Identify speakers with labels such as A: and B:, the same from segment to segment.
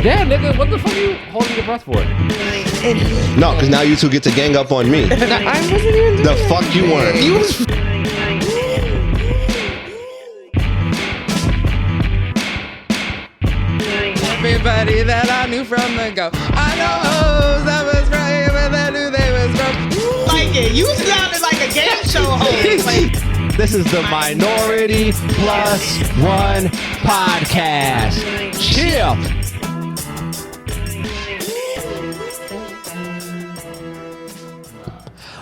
A: Damn, nigga, what the fuck are you holding your breath for?
B: No, because now you two get to gang up on me.
A: I wasn't even doing
B: The fuck you weren't.
A: You was... Everybody that I knew from the go. I know hoes that was right, but I knew they was from.
C: Like it. You sounded like a game show host. Like,
A: This is the Minority Plus One podcast. Chill.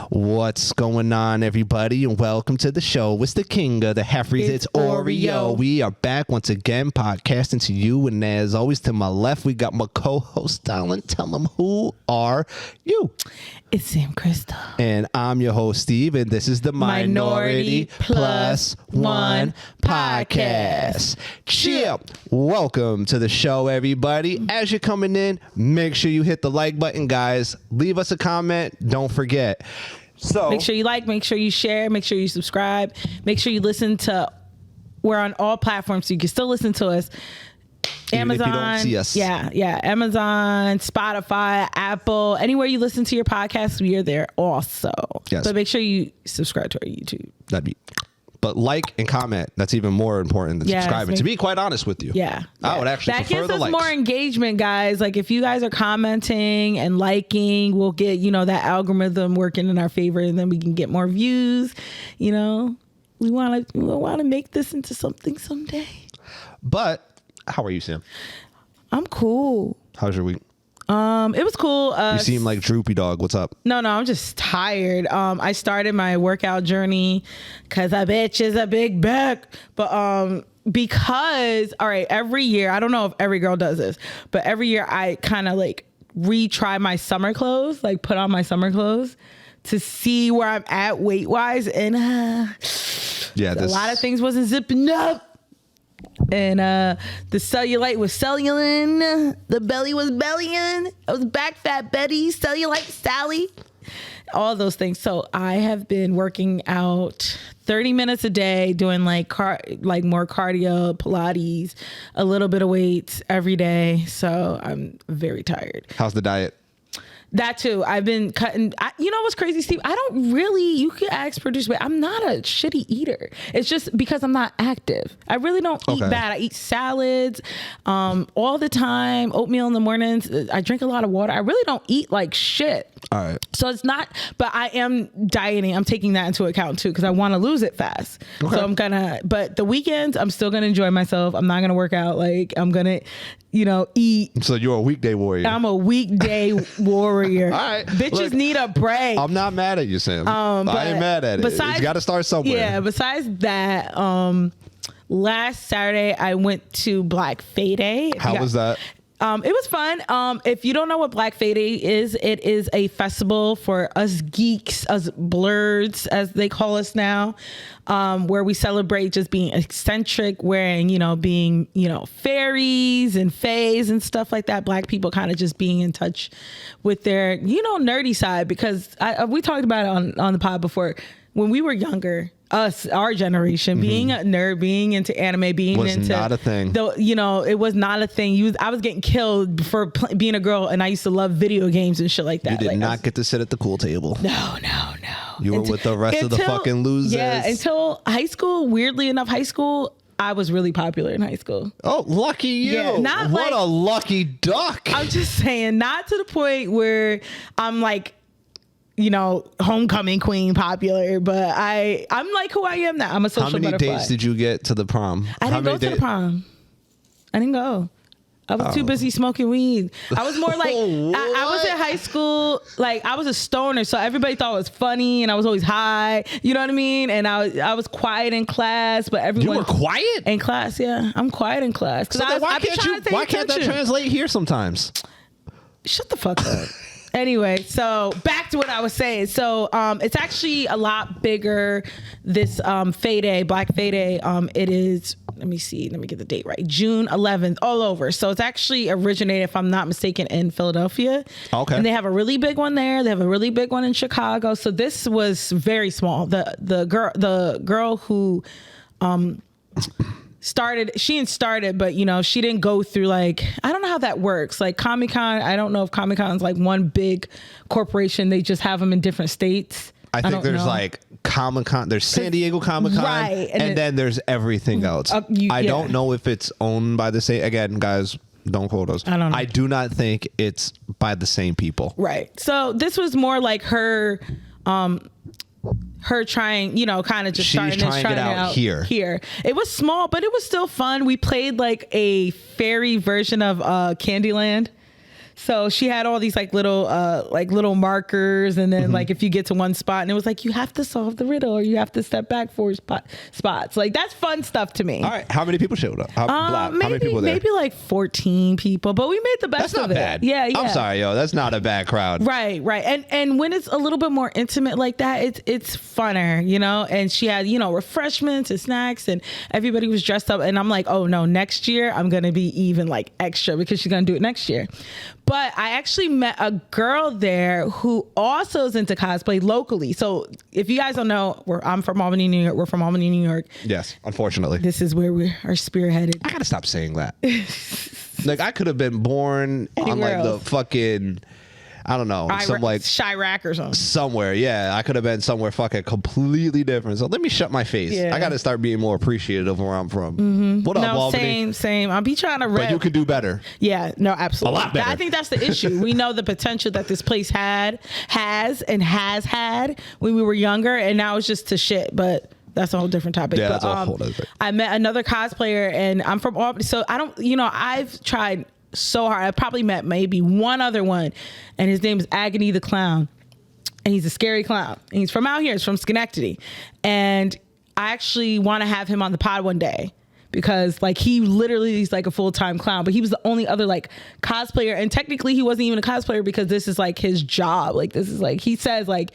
A: What's going on, everybody, and welcome to the show. It's the king of the Heffries. It's Oreo. We are back once again, podcasting to you, and as always, to my left, we got my co-host, Dylan. Tell them, who are you?
C: it's Sam Crystal.
A: And I'm your host, Steve, and this is the Minority Plus One podcast. Chill. Welcome to the show, everybody. As you're coming in, make sure you hit the like button, guys. Leave us a comment. Don't forget. So
C: Make sure you like, make sure you share, make sure you subscribe, make sure you listen to, we're on all platforms, so you can still listen to us.
A: Even
C: Amazon,
A: if you don't see us.
C: yeah, Amazon, Spotify, Apple, anywhere you listen to your podcast, we are there also.
A: Yes.
C: But make sure you subscribe to our YouTube.
A: But like and comment. That's even more important than
C: Yes,
A: subscribing. To be quite honest with you.
C: Yeah.
A: I would actually
C: that
A: prefer
C: gives
A: the
C: us
A: likes.
C: more engagement, guys. Like if you guys are commenting and liking, we'll get, that algorithm working in our favor, and then we can get more views. We want to make this into something someday.
A: But how are you, Sam?
C: I'm cool.
A: How's your week?
C: It was cool.
A: You seem like droopy dog. What's up?
C: No, I'm just tired. I started my workout journey because I bitch is a big back. But because, all right, every year, I don't know if every girl does this, but every year I kind of like retry my summer clothes, like put on my summer clothes to see where I'm at weight wise. And a lot of things wasn't zipping up. And the cellulite was cellulin, the belly was bellying, I was back fat Betty, cellulite Sally, all those things. So I have been working out 30 minutes a day, doing like more cardio, Pilates, a little bit of weights every day. So I'm very tired.
A: How's the diet?
C: That too. I've been cutting. You know what's crazy, Steve? I don't really, you could ask producer, but I'm not a shitty eater. It's just because I'm not active. I really don't eat bad. I eat salads all the time, oatmeal in the mornings. I drink a lot of water. I really don't eat like shit.
A: All right.
C: So it's not, but I am dieting. I'm taking that into account too, because I want to lose it fast. Okay. So but the weekends, I'm still going to enjoy myself. I'm not going to work out. Like I'm going to, eat.
A: So you're a weekday warrior.
C: I'm a weekday warrior.
A: All right.
C: Bitches need a break.
A: I'm not mad at you, Sam. I ain't mad at it. It's got to start somewhere.
C: Yeah. Besides that, last Saturday I went to Black Friday.
A: How was that?
C: It was fun. If you don't know what Black Friday is, it is a festival for us geeks, us blurs, as they call us now, where we celebrate just being eccentric, being fairies and fays and stuff like that. Black people kind of just being in touch with their, nerdy side, because we talked about it on the pod before. When we were younger, our generation, being a nerd, being into anime, was
A: not a thing.
C: It was not a thing. I was getting killed for being a girl, and I used to love video games and shit like that.
A: You did not get to sit at the cool table.
C: No.
A: You were with the rest of the fucking losers.
C: Yeah, until high school. Weirdly enough, high school, I was really popular in high school.
A: Oh, lucky you.
C: Yeah,
A: what a lucky duck.
C: I'm just saying, not to the point where I'm like, homecoming queen popular, but I'm like who I am now. I'm a social butterfly.
A: How many dates did you get to the prom?
C: I didn't go to the prom. I didn't go. I was too busy smoking weed. I was more like, I was in high school, like I was a stoner, so everybody thought it was funny, and I was always high. You know what I mean? And I was quiet in class, but everyone.
A: You were quiet?
C: In class, yeah. I'm quiet in class.
A: So why can't that translate here sometimes?
C: Shut the fuck up. Anyway, so back to what I was saying. So it's actually a lot bigger, this Black Friday. It is let me see. Let me get the date right. June 11th, all over. So it's actually originated, if I'm not mistaken, in Philadelphia.
A: Okay.
C: And they have a really big one there. They have a really big one in Chicago. So this was very small. The girl who started, but you know, she didn't go through like, I don't know how that works. Like Comic-Con, I don't know if Comic-Con is like one big corporation. They just have them in different states.
A: I think there's like Comic-Con, there's San Diego Comic-Con,
C: right,
A: and then there's everything else. I don't know if it's owned by the same, again, guys, don't quote us.
C: I don't know.
A: I do not think it's by the same people.
C: Right. So this was more like her trying, you know, kind of just
A: She's trying it out here.
C: It was small, but it was still fun. We played like a fairy version of Candyland. So she had all these like little markers, and then like if you get to one spot, and it was like you have to solve the riddle or you have to step back 4 spots. Like that's fun stuff to me.
A: All right, how many people showed up? How many people there?
C: Maybe like 14 people, but we made the best of it.
A: That's not bad.
C: Yeah.
A: I'm sorry, yo, that's not a bad crowd.
C: Right. And when it's a little bit more intimate like that, it's funner, you know. And she had, you know, refreshments and snacks, and everybody was dressed up. And I'm like, oh no, next year I'm gonna be even like extra because she's gonna do it next year. But I actually met a girl there who also is into cosplay locally. So if you guys don't know, I'm from Albany, New York. We're from Albany, New York.
A: Yes, unfortunately.
C: This is where we are spearheaded.
A: I gotta stop saying that. Like I could have been born on like
C: else.
A: the fucking, I don't know, some like
C: Chirac or something.
A: Somewhere, yeah. I could have been somewhere fucking completely different. So let me shut my face.
C: Yeah.
A: I got to start being more appreciative of where I'm from. What up, Albany?
C: Same. I'll be trying to rep.
A: But you could do better.
C: Yeah, no, absolutely.
A: A lot better.
C: I think that's the issue. We know the potential that this place has had when we were younger, and now it's just to shit. But that's a whole different topic.
A: Yeah,
C: but,
A: that's a whole other thing.
C: I met another cosplayer, and I'm from Albany, so I don't, you know, I've tried so hard. I probably met maybe one other one, and his name is Agony the Clown, and he's a scary clown, and he's from out here. He's from Schenectady, and I actually want to have him on the pod one day because like he's like a full-time clown, but he was the only other like cosplayer, and technically he wasn't even a cosplayer because this is like his job. Like this is like, he says like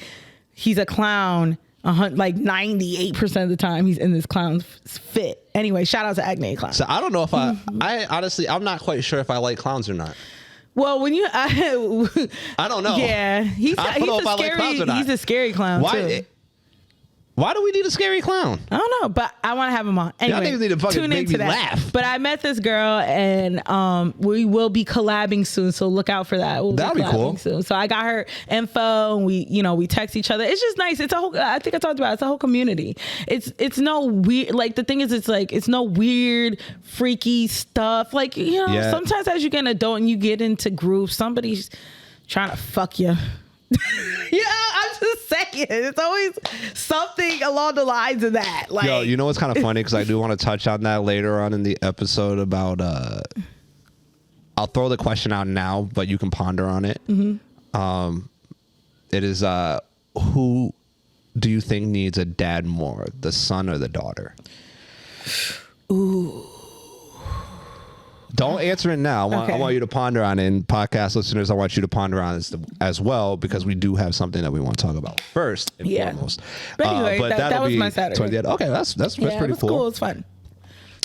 C: he's a clown like 98% of the time he's in this clown's fit. Anyway, shout out to Agony Clown.
A: So I don't know if I honestly, I'm not quite sure if I like clowns or not.
C: Well, when you,
A: I don't know.
C: Yeah, he's a scary clown too.
A: Why do we need a scary clown?
C: I don't know, but I want to have him on. Anyway,
A: y'all niggas need to fucking make me laugh.
C: But I met this girl, and we will be collabing soon, so look out for that.
A: That'll be cool.
C: Soon. So I got her info, and we text each other. It's just nice. It's a whole. I think I talked about it. It's a whole community. It's no weird. Like the thing is, it's no weird, freaky stuff. Like sometimes as you get an adult and you get into groups, somebody's trying to fuck you. Yeah, I'm just saying. It's always something along the lines of that. Like,
A: yo, you know what's kind of funny? Because I do want to touch on that later on in the episode about. I'll throw the question out now, but you can ponder on it. Mm-hmm. It is who do you think needs a dad more, the son or the daughter?
C: Ooh.
A: Don't answer it now. I want you to ponder on it. And podcast listeners, I want you to ponder on it as well, because we do have something that we want to talk about first and foremost.
C: But anyway, that was my Saturday.
A: Okay, that's pretty cool.
C: It's fun.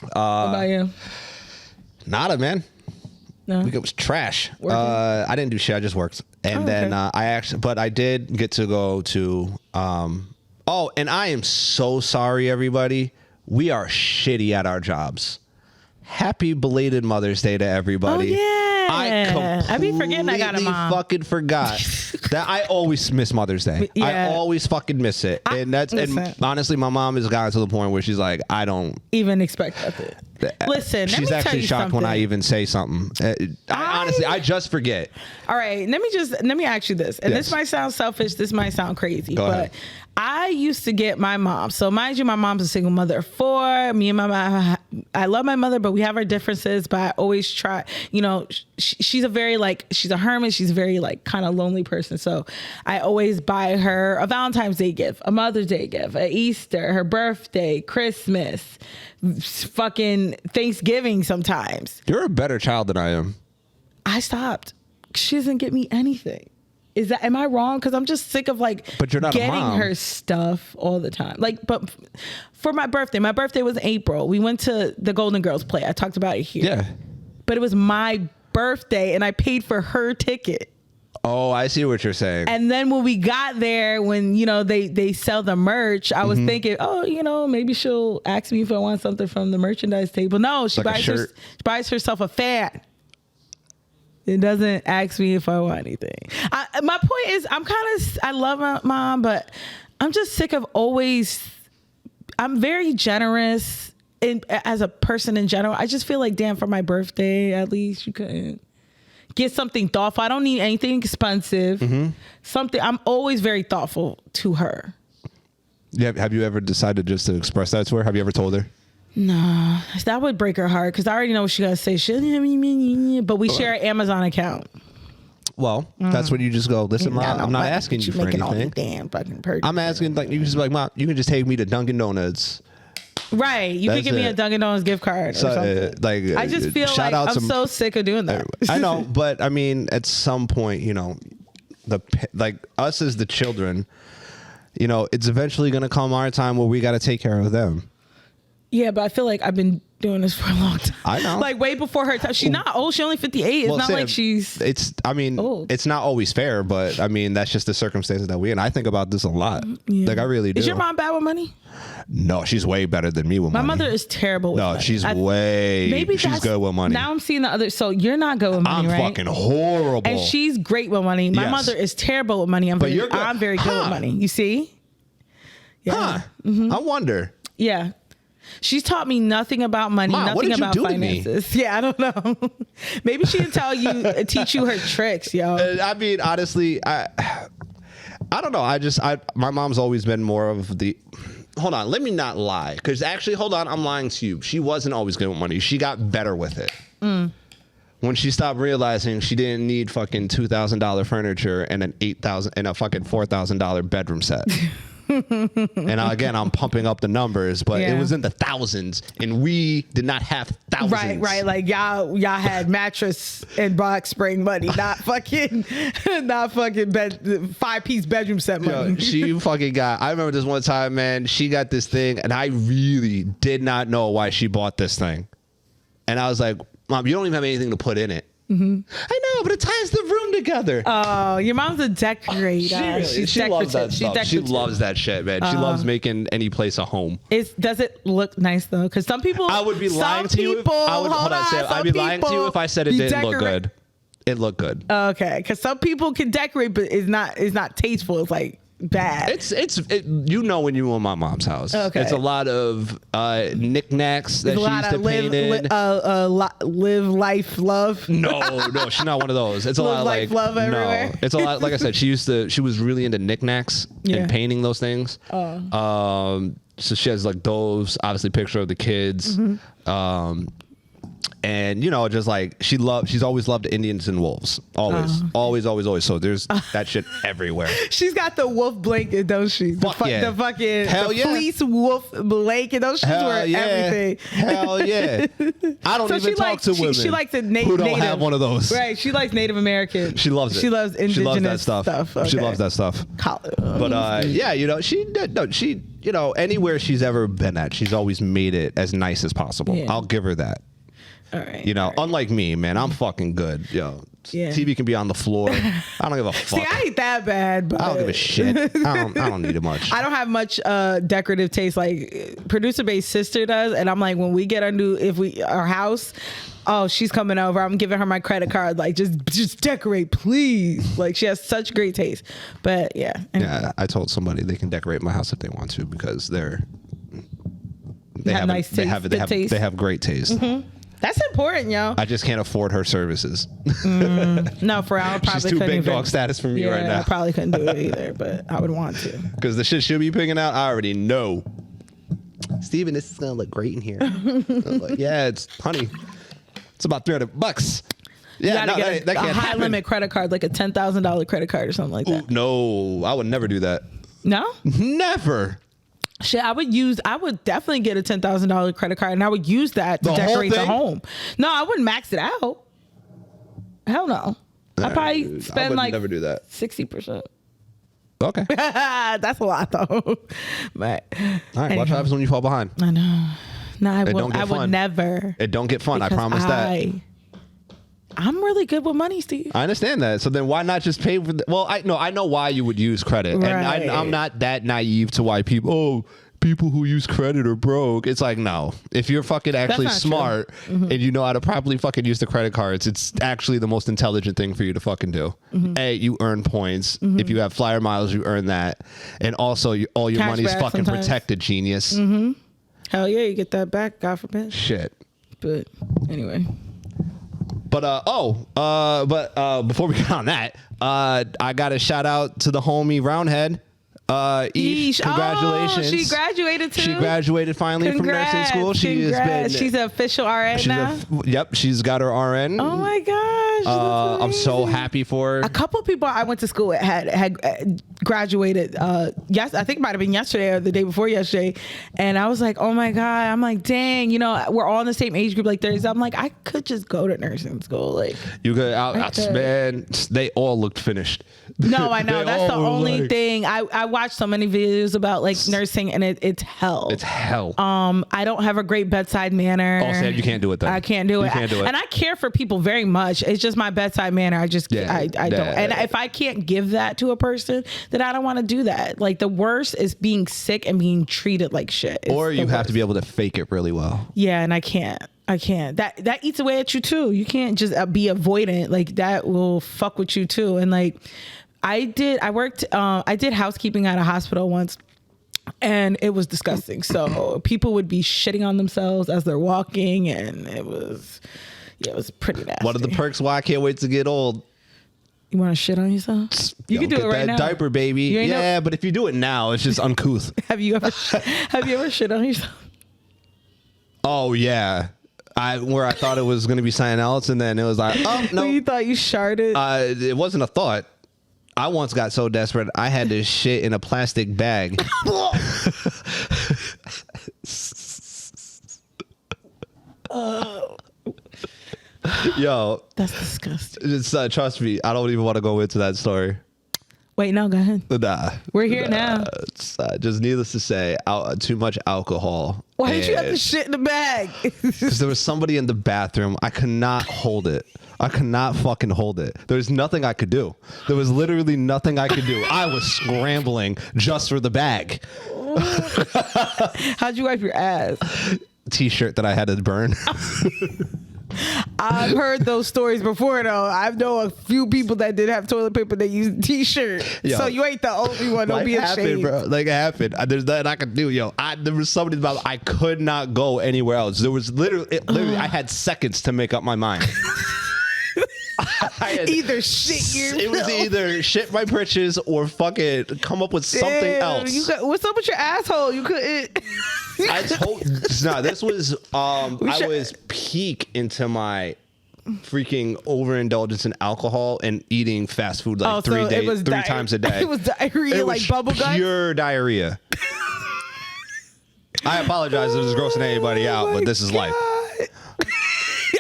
C: What about you?
A: Nada, man.
C: No.
A: It was trash. I didn't do shit. I just worked. And then I did get to go to, and I am so sorry, everybody. We are shitty at our jobs. Happy belated Mother's Day to everybody.
C: Oh, yeah.
A: I
C: be forgetting I got a mom.
A: Fucking forgot that I always miss Mother's Day.
C: Yeah.
A: I always fucking miss it. And honestly, my mom has gotten to the point where she's like, I don't
C: even expect that. Listen,
A: she's actually shocked when I even say something. Honestly, I just forget.
C: All right, let me ask you this. And this might sound selfish, this might sound crazy,
A: Go
C: but
A: ahead.
C: I used to get my mom. So mind you, my mom's a single mother of 4. Me and my mom, I love my mother, but we have our differences. But I always try, she's a very she's a hermit. She's a very kind of lonely person. So I always buy her a Valentine's Day gift, a Mother's Day gift, a Easter, her birthday, Christmas, fucking Thanksgiving sometimes.
A: You're a better child than I am.
C: I stopped. She doesn't get me anything. am I wrong? Because I'm just sick of like
A: But you're not a
C: getting
A: mom.
C: her stuff all the time. Like, but for my birthday was April. We went to the Golden Girls play. I talked about it here.
A: Yeah.
C: But it was my birthday and I paid for her ticket.
A: Oh, I see what you're saying.
C: And then when we got there, when, you know, they sell the merch, I was thinking, oh, you know, maybe she'll ask me if I want something from the merchandise table. No, she
A: Like
C: she buys herself a fan. It doesn't ask me if I want anything. My point is, I love my mom, but I'm just sick of I'm very generous as a person in general. I just feel like, damn, for my birthday, at least you couldn't get something thoughtful. I don't need anything expensive. I'm always very thoughtful to her.
A: Yeah. Have you ever decided just to express that to her? Have you ever told her?
C: No, that would break her heart because I already know what she's gonna say. But we share an Amazon account.
A: Well, that's when you just go, listen, Mom, I'm not asking you for anything.
C: Damn fucking purchase.
A: I'm asking, like, you can just be like, Mom, you can just take me to Dunkin' Donuts.
C: Right. You could
A: That's
C: give me
A: it.
C: a Dunkin' Donuts gift card or something. I just feel like I'm so sick of doing that.
A: I know, but I mean, at some point, you know, like us as the children, you know, it's eventually going to come our time where we got to take care of them.
C: Yeah, but I feel like I've been doing this for a long time.
A: I know.
C: Like way before her time. She's not old. She's only 58. It's not like she's old.
A: It's not always fair, but I mean, that's just the circumstances that we're in. I think about this a lot.
C: Yeah.
A: Like I really do.
C: Is your mom bad with money?
A: No, she's way better than me with money.
C: My mother is terrible with money.
A: No, she's she's good with money.
C: Now I'm seeing the other. So you're not good with money,
A: I'm
C: right?
A: fucking horrible.
C: And she's great with money. My
A: Yes.
C: mother is terrible with money. I'm very good with money. You see? Yeah.
A: I wonder.
C: Yeah. She's taught me nothing about money,
A: Mom, what
C: nothing
A: did you
C: about
A: do to me?
C: finances. Yeah, I don't know. Maybe she didn't teach you her tricks, yo.
A: I mean, honestly, I don't know. My mom's always been more of the. Hold on, let me not lie. Because actually, hold on, I'm lying to you. She wasn't always good with money. She got better with it. When she stopped realizing she didn't need fucking $2,000 furniture and an $8,000 and a fucking $4,000 bedroom set. And again, I'm pumping up the numbers, but it was in the thousands, and we did not have thousands.
C: Right. Like y'all had mattress and box spring money, not fucking 5-piece bedroom set money.
A: Yo, she fucking got. I remember this one time, man. She got this thing, and I really did not know why she bought this thing. And I was like, Mom, you don't even have anything to put in it. I know, but it ties the room together.
C: Oh, your mom's a decorator.
A: She loves that stuff. She loves that shit, man. She loves making any place a home.
C: Does it look nice though? Because some people,
A: I would be lying to you. I'd be lying to you if I said it didn't look good. It looked good.
C: Okay, because some people can decorate, but it's not tasteful. It's like bad.
A: You know when you were in my mom's house.
C: Okay.
A: It's a lot of knickknacks that she used to paint in.
C: Live life love.
A: No, she's not one of those. It's a lot of like
C: love everywhere.
A: No, it's a lot. Like I said, she was really into knickknacks and painting those things. So she has like those, obviously picture of the kids. And you know, just like she's always loved Indians and wolves. Always. So there's that shit everywhere.
C: She's got the wolf blanket, don't she? The fucking fleece wolf blanket. Those she's wearing everything.
A: Hell yeah. I don't even talk to women.
C: She likes it
A: who don't have one of those.
C: Right. She likes Native American.
A: She loves it.
C: She loves indigenous stuff.
A: Okay. She loves that stuff. But yeah, you know, you know, anywhere she's ever been at, she's always made it as nice as possible. Yeah. I'll give her that.
C: All right.
A: You know, unlike me, man, I'm fucking good. Yo, TV can be on the floor. I don't give a fuck.
C: See, I ain't that bad, but
A: I don't give a shit. I don't need it much.
C: I don't have much decorative taste like producer Bae's sister does, and I'm like, when we get our house, oh, she's coming over. I'm giving her my credit card. Like, just decorate, please. Like, she has such great taste. But yeah. Anyway.
A: Yeah, I told somebody they can decorate my house if they want to because they have
C: nice taste.
A: They have great taste.
C: Mm-hmm. That's important, yo.
A: I just can't afford her services.
C: No, for real, I probably
A: she's too big dog status for me right now.
C: I probably couldn't do it either, but I would want to.
A: Because the shit she'll be picking out, I already know. Steven, this is gonna look great in here. Like, yeah, it's honey. It's about $300. Yeah,
C: you gotta get a high limit credit card, like a $10,000 credit card or something like that.
A: Ooh, no, I would never do that.
C: No?
A: Never.
C: Shit, I would definitely get a $10,000 credit card, and I would use that to decorate the home. No, I wouldn't max it out. Hell no. I probably spend
A: would
C: like
A: never do that.
C: 60%.
A: Okay.
C: That's a lot though. But
A: All right. Watch what happens when you fall behind.
C: I know. No, I
A: It don't get
C: would
A: fun.
C: never.
A: It don't get fun. I
C: Because
A: promise that.
C: I'm really good with money, Steve.
A: I understand that. So then why not just pay for the, well, I know why you would use credit.
C: Right.
A: And I'm not that naive to why people who use credit are broke. It's like, no. If you're fucking actually
C: not
A: smart and you know how to properly fucking use the credit cards, it's actually the most intelligent thing for you to fucking do. A, you earn points. If you have flyer miles, you earn that. And also, all your money's
C: Cashback
A: fucking
C: sometimes.
A: protected, genius.
C: Hell yeah, you get that back, God forbid.
A: Shit.
C: But anyway.
A: But before we get on that, I got a shout out to the homie Roundhead. Ish, congratulations.
C: Oh, she graduated too.
A: She graduated finally from nursing school.
C: She's an official RN now.
A: Yep, she's got her RN.
C: Oh my gosh.
A: I'm so happy for her.
C: A couple of people I went to school with had graduated. Yes, I think it might have been yesterday or the day before yesterday. And I was like, oh my God. I'm like, dang, we're all in the same age group like 30s. I'm like, I could just go to nursing school. Like,
A: you could, man, they all looked finished.
C: No, I know. That's the only thing. I watched so many videos about like nursing and it's hell.
A: It's hell.
C: I don't have a great bedside manner.
A: Oh, Sam, you can't do it then.
C: I can't do it. And I care for people very much. It's just my bedside manner. I don't. And if I can't give that to a person, then I don't want to do that. Like the worst is being sick and being treated like shit.
A: Or you have to be able to fake it really well.
C: Yeah, and I can't. That eats away at you too. You can't just be avoidant. Like that will fuck with you too. And like I did housekeeping at a hospital once. And it was disgusting. So people would be shitting on themselves as they're walking, and it was pretty nasty.
A: What are the perks why I can't wait to get old?
C: You want to shit on yourself? You can do it right now.
A: Diaper, baby. Yeah, but if you do it now, it's just uncouth.
C: Have you ever shit on yourself?
A: Oh yeah, where I thought it was gonna be something else, and then it was like, oh no,
C: You thought you sharted?
A: it wasn't a thought. I once got so desperate I had to shit in a plastic bag. Yo,
C: That's disgusting.
A: it's, trust me, I don't even want to go into that story.
C: Wait, no, go ahead.
A: Nah,
C: We're here now.
A: It's, just needless to say, too much alcohol.
C: Why did you have to shit in the bag?
A: Because there was somebody in the bathroom. I could not hold it. I could not fucking hold it. There's nothing I could do. There was literally nothing I could do. I was scrambling just for the bag.
C: How'd you wipe your ass?
A: T-shirt that I had to burn.
C: I've heard those stories before, though. I know a few people that did have toilet paper that used T-shirt.
A: Yo,
C: so you ain't the only one. Don't be ashamed,
A: bro. Like it happened. There's nothing I could do, yo. There was something about I could not go anywhere else. There was literally I had seconds to make up my mind.
C: Either shit yourself.
A: It was either shit my britches or fucking come up with something else.
C: What's up with your asshole? You couldn't.
A: I told this was I was peak into my freaking overindulgence in alcohol and eating fast food like 3 times a day.
C: It was diarrhea,
A: It
C: like
A: was
C: bubble gum.
A: pure diarrhea. I apologize if this is grossing anybody out, but this is life.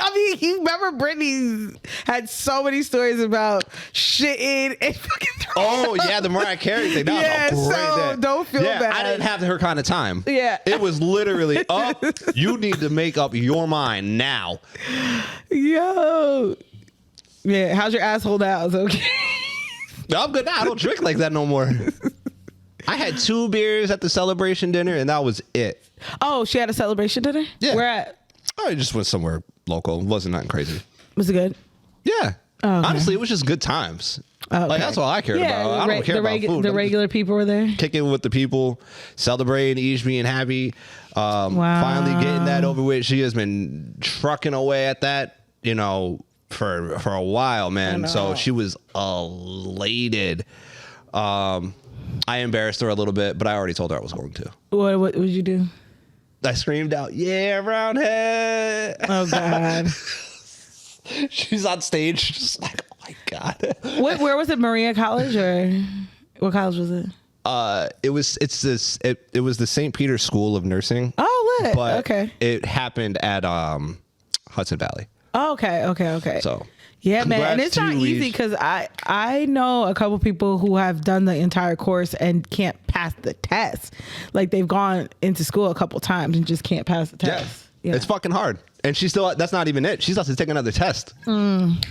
C: I mean, you remember Brittany had so many stories about shitting and fucking
A: Oh yeah, the Mariah Carey thing. That was a great day.
C: Don't feel bad.
A: I didn't have her kind of time.
C: Yeah.
A: It was literally, you need to make up your mind now.
C: Yo. Yeah, how's your asshole now? It's okay.
A: No, I'm good now. I don't drink like that no more. I had 2 beers at the celebration dinner, and that was it.
C: Oh, she had a celebration dinner?
A: Yeah.
C: Where at?
A: I just went somewhere local. It wasn't nothing crazy.
C: Was it good?
A: Yeah.
C: Oh, okay.
A: Honestly, it was just good times.
C: Okay.
A: Like, that's all I cared about. I don't care about food.
C: The regular people were there?
A: Kicking with the people, celebrating, each being happy. Finally getting that over with. She has been trucking away at that, for a while, man. So she was elated. I embarrassed her a little bit, but I already told her I was going to.
C: What would you do?
A: I screamed out, "Yeah, Roundhead!" Oh God! She's on stage, just like, "Oh my God!"
C: Where was it? Maria College or what college was it?
A: It was the St. Peter's School of Nursing.
C: Oh, lit.
A: But
C: okay.
A: It happened at Hudson Valley.
C: Oh, okay.
A: So
C: Yeah, man, and
A: Congrats
C: it's
A: to
C: not
A: you,
C: easy
A: Leash.
C: because I know a couple people who have done the entire course and can't pass the test. Like they've gone into school a couple times and just can't pass the test. Yeah.
A: It's fucking hard. And she's still, that's not even it. She's about to take another test. And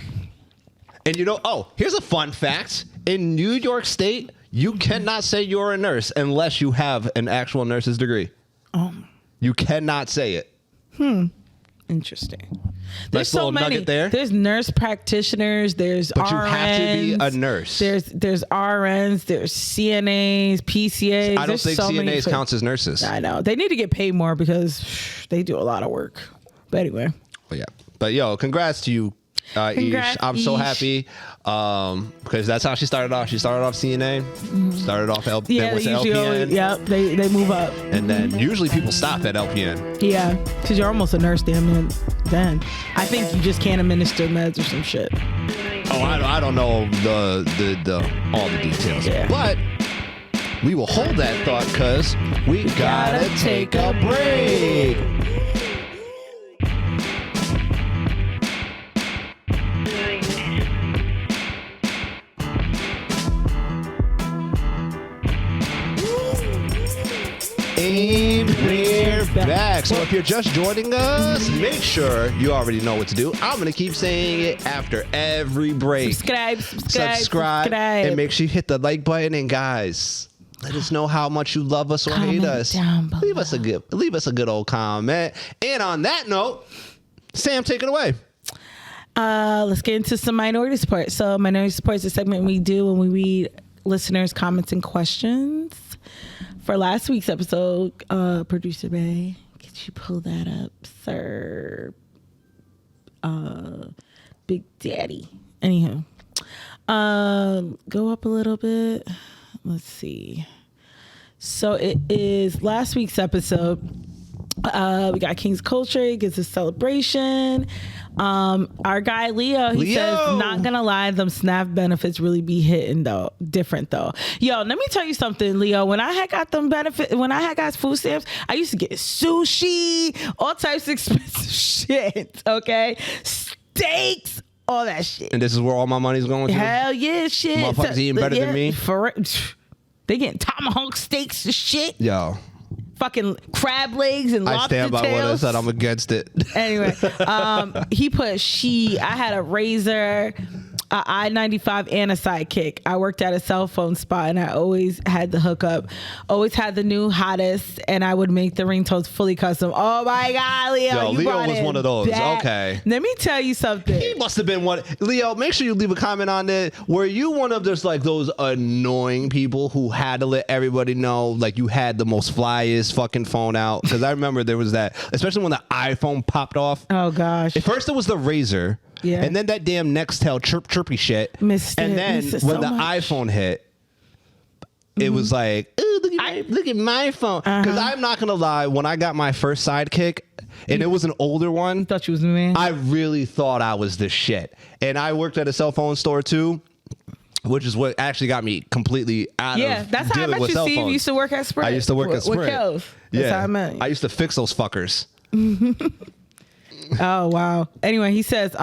A: you know, here's a fun fact. In New York State, you cannot say you're a nurse unless you have an actual nurse's degree. You cannot say it.
C: Interesting.
A: Nice
C: There's so
A: little
C: many.
A: nugget there.
C: There's nurse practitioners. There's
A: But
C: RNs.
A: you have to be a nurse.
C: There's RNs. There's CNAs, PCAs.
A: I don't
C: There's
A: think
C: so many
A: CNAs counts as nurses.
C: I know. They need to get paid more because they do a lot of work. But anyway.
A: But yeah. But yo, congrats to you,
C: Congrats,
A: Ish. I'm so
C: Ish.
A: happy because that's how she started off. She started off CNA, started off then
C: Yeah,
A: went
C: they
A: to
C: usually
A: LPN.
C: yep, they move up.
A: And then usually people stop at LPN.
C: Yeah, because you're almost a nurse damn near then. I think you just can't administer meds or some shit.
A: Oh, I don't know the all the details.
C: Yeah.
A: But we will hold that thought because we gotta take a break. And we're back. So if you're just joining us, make sure you already know what to do. I'm going to keep saying it after every break.
C: Subscribe.
A: And make sure you hit the like button. And guys, let us know how much you love us or hate
C: Comment
A: us.
C: down below.
A: Leave us a good old comment. And on that note, Sam, take it away.
C: Let's get into some minority support. So minority support is a segment we do when we read listeners' comments and questions. For last week's episode, producer Ray, could you pull that up, sir? Big Daddy. Anywho, go up a little bit. Let's see. So it is last week's episode. We got King's Culture. He gives a celebration. Our guy Leo, he says, not gonna lie, them SNAP benefits really be hitting though, different though. Yo, let me tell you something, Leo. When I had got them benefits, when I had got food stamps, I used to get sushi, all types of expensive shit. Okay, steaks, all that shit.
A: And this is where all my money's going to?
C: Hell yeah, shit.
A: Motherfuckers eating better than me?
C: They getting tomahawk steaks and shit.
A: Yo.
C: Fucking crab legs and
A: I
C: lobster
A: stand by
C: tails.
A: what I said. I'm against it.
C: Anyway, he put I had a razor, a I-95 and a sidekick. I worked at a cell phone spot and I always had the hookup, always had the new hottest, and I would make the ringtones fully custom. Oh my God, Leo.
A: Yo,
C: you
A: Leo
C: brought
A: was
C: it
A: one of those.
C: back.
A: Okay.
C: Let me tell you something.
A: He must have been one. Leo, make sure you leave a comment on it. Were you one of just like those annoying people who had to let everybody know like you had the most flyest fucking phone out? Because I remember there was that, especially when the iPhone popped off.
C: Oh gosh.
A: At first it was the Razor.
C: Yeah.
A: And then that damn Nextel chirpy shit.
C: Missed
A: and
C: it.
A: then
C: Missed it
A: when
C: so
A: the
C: much.
A: iPhone hit, it was like, ooh, look at my phone. Because I'm not going to lie, when I got my first sidekick, and it was an older one,
C: Thought you was the man.
A: I really thought I was the shit. And I worked at a cell phone store too, which is what actually got me completely out of
C: That's how I
A: dealing
C: met
A: with
C: you.
A: cell
C: Steve
A: phones.
C: used to work at Sprint.
A: I used to work at
C: with
A: Sprint.
C: Kels. That's how I met you.
A: I used to fix those fuckers.
C: Oh wow. Anyway, he says,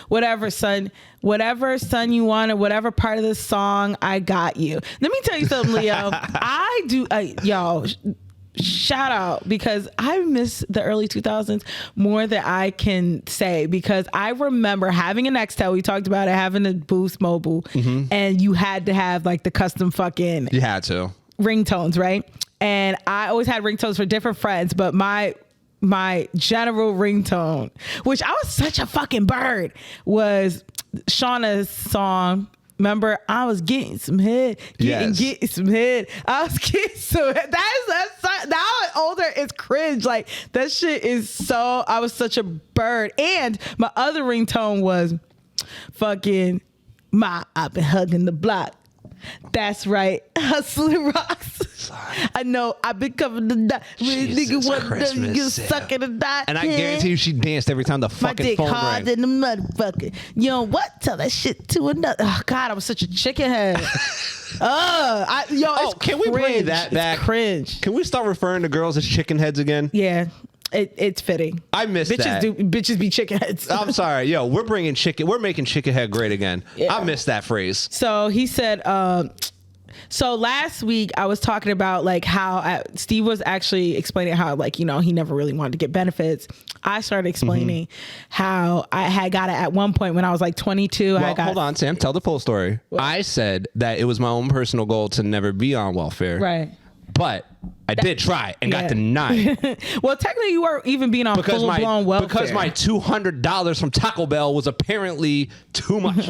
C: whatever son you want, or whatever part of the song, I got you. Let me tell you something, Leo. I do, y'all. Shout out, because I miss the early 2000s more than I can say, because I remember having an Nextel. We talked about it, having a Boost Mobile, and you had to have like the custom fucking
A: You had to.
C: ringtones, right? And I always had ringtones for different friends, but my general ringtone, which I was such a fucking bird, was Shauna's song. Remember, I was getting some head, getting some head. I was getting some head. That's now I'm older, it's cringe. Like that shit is so. I was such a bird. And my other ringtone was fucking I've been hugging the block. That's right, hustling rocks. I know I've been covering the dot.
A: Jesus Christmas,
C: sucking the dot.
A: And I guarantee you she danced every time the
C: my
A: fucking
C: dick
A: phone
C: hard
A: rang.
C: than the motherfucker. You know what? Tell that shit to another. Oh God, I was such a chicken head. It's
A: can we bring
C: cringe.
A: that
C: It's
A: back?
C: cringe.
A: Can we start referring to girls as chicken heads again?
C: Yeah. it's fitting.
A: I missed that.
C: Bitches be chicken heads.
A: I'm sorry. Yo, we're making chicken head great again. Yeah. I missed that phrase.
C: So he said, so last week I was talking about like how Steve was actually explaining how like, you know, he never really wanted to get benefits. I started explaining how I had got it at one point when I was like 22.
A: Well, hold on, Sam. Tell the full story. What? I said that it was my own personal goal to never be on welfare.
C: Right.
A: But I did try and got denied.
C: Well, technically, you weren't even being on full-blown welfare.
A: Because my $200 from Taco Bell was apparently too much.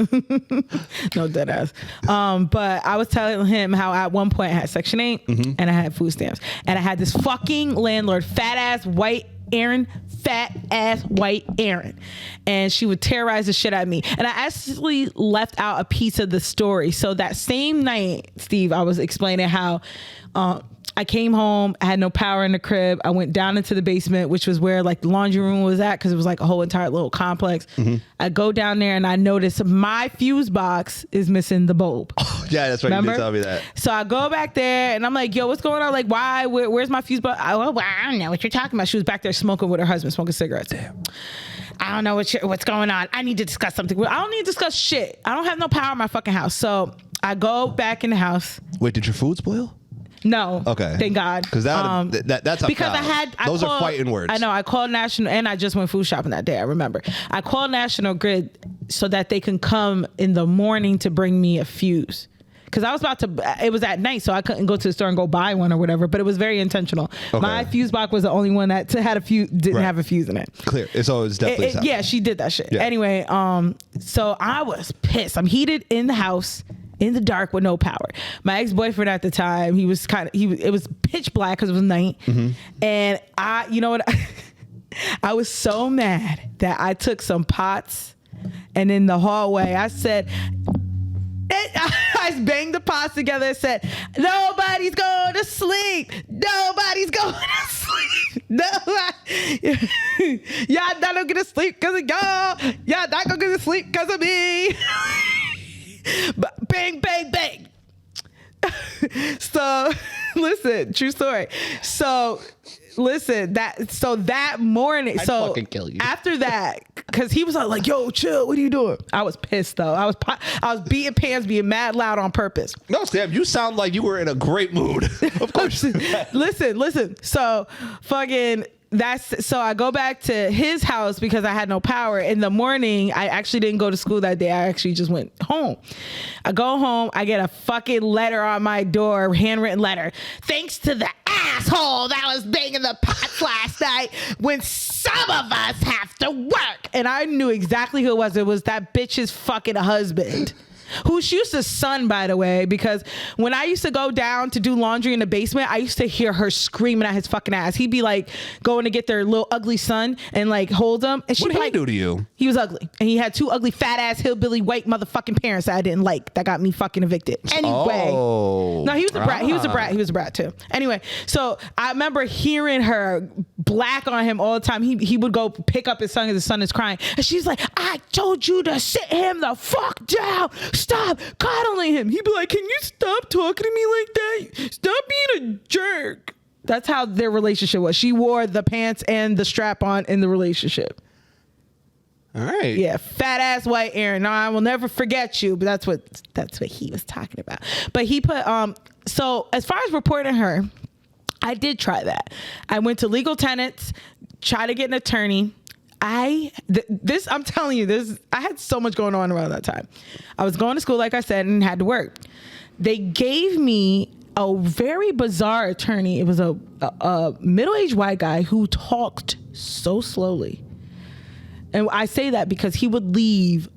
C: No, dead ass. But I was telling him how at one point I had Section 8 and I had food stamps. And I had this fucking landlord, fat-ass white Aaron. And she would terrorize the shit out of me. And I actually left out a piece of the story. So that same night, Steve, I was explaining how I came home, I had no power in the crib. I went down into the basement, which was where like the laundry room was at, because it was like a whole entire little complex. I go down there and I notice my fuse box is missing the bulb.
A: Oh, yeah, that's right. Remember? You did tell me that.
C: So I go back there and I'm like, yo, what's going on? Like, why? Where's my fuse box? I don't know what you're talking about. She was back there smoking with her husband, smoking cigarettes. Damn. I don't know what's going on. I need to discuss something. I don't need to discuss shit. I don't have no power in my fucking house. So I go back in the house.
A: Wait, did your food spoil?
C: No.
A: Okay.
C: Thank God.
A: Because that's a
C: because
A: those are fighting words.
C: I know. I called National, and I just went food shopping that day. I remember. I called National Grid so that they can come in the morning to bring me a fuse. Because I was about to, it was at night, so I couldn't go to the store and go buy one or whatever. But it was very intentional. Okay. My fuse box was the only one that had a fuse, didn't have a fuse in it.
A: Clear. So it's definitely.
C: Yeah, she did that shit. Yeah. Anyway, so I was pissed. I'm heated in the house. In the dark with no power. My ex-boyfriend at the time, it was pitch black because it was night. And you know what? I was so mad that I took some pots and in the hallway, I said, I banged the pots together and said, nobody's going to sleep. Nobody's going to sleep. Nobody. Y'all not going to sleep because of y'all. Y'all not going to sleep because of me. But bang, bang, bang. So listen, true story. So listen, that morning, I'd fucking kill you. After that, because he was like, yo, chill, what are you doing? I was pissed though. I was beating pants, being mad loud on purpose.
A: No, Sam, you sound like you were in a great mood. Of course.
C: Listen. So fucking so I go back to his house because I had no power. In the morning, I actually didn't go to school that day. I actually just went home. I go home. I get a fucking letter on my door, handwritten letter. Thanks to the asshole that was banging the pots last night when some of us have to work. And I knew exactly who it was. It was that bitch's fucking husband. Who she used to son, by the way, because when I used to go down to do laundry in the basement, I used to hear her screaming at his fucking ass. He'd be like going to get their little ugly son and like hold him. And
A: what did he do to you?
C: He was ugly. And he had two ugly, fat ass, hillbilly, white motherfucking parents that I didn't like that got me fucking evicted. Anyway. Oh. No, he was a brat. He was a brat too. Anyway, so I remember hearing her black on him all the time. He would go pick up his son because his son is crying. And she's like, I told you to sit him the fuck down. Stop coddling him. He'd be like, can you stop talking to me like that? Stop being a jerk. That's how their relationship was. She wore the pants and the strap on in the relationship.
A: All right.
C: Yeah, fat ass white Aaron. No, I will never forget you. But that's what he was talking about. But he put so as far as reporting her, I did try that. I went to legal tenants, tried to get an attorney. I'm telling you this, I had so much going on around that time. I was going to school, like I said, and had to work. They gave me a very bizarre attorney. It was a middle-aged white guy who talked so slowly. And I say that because he would leave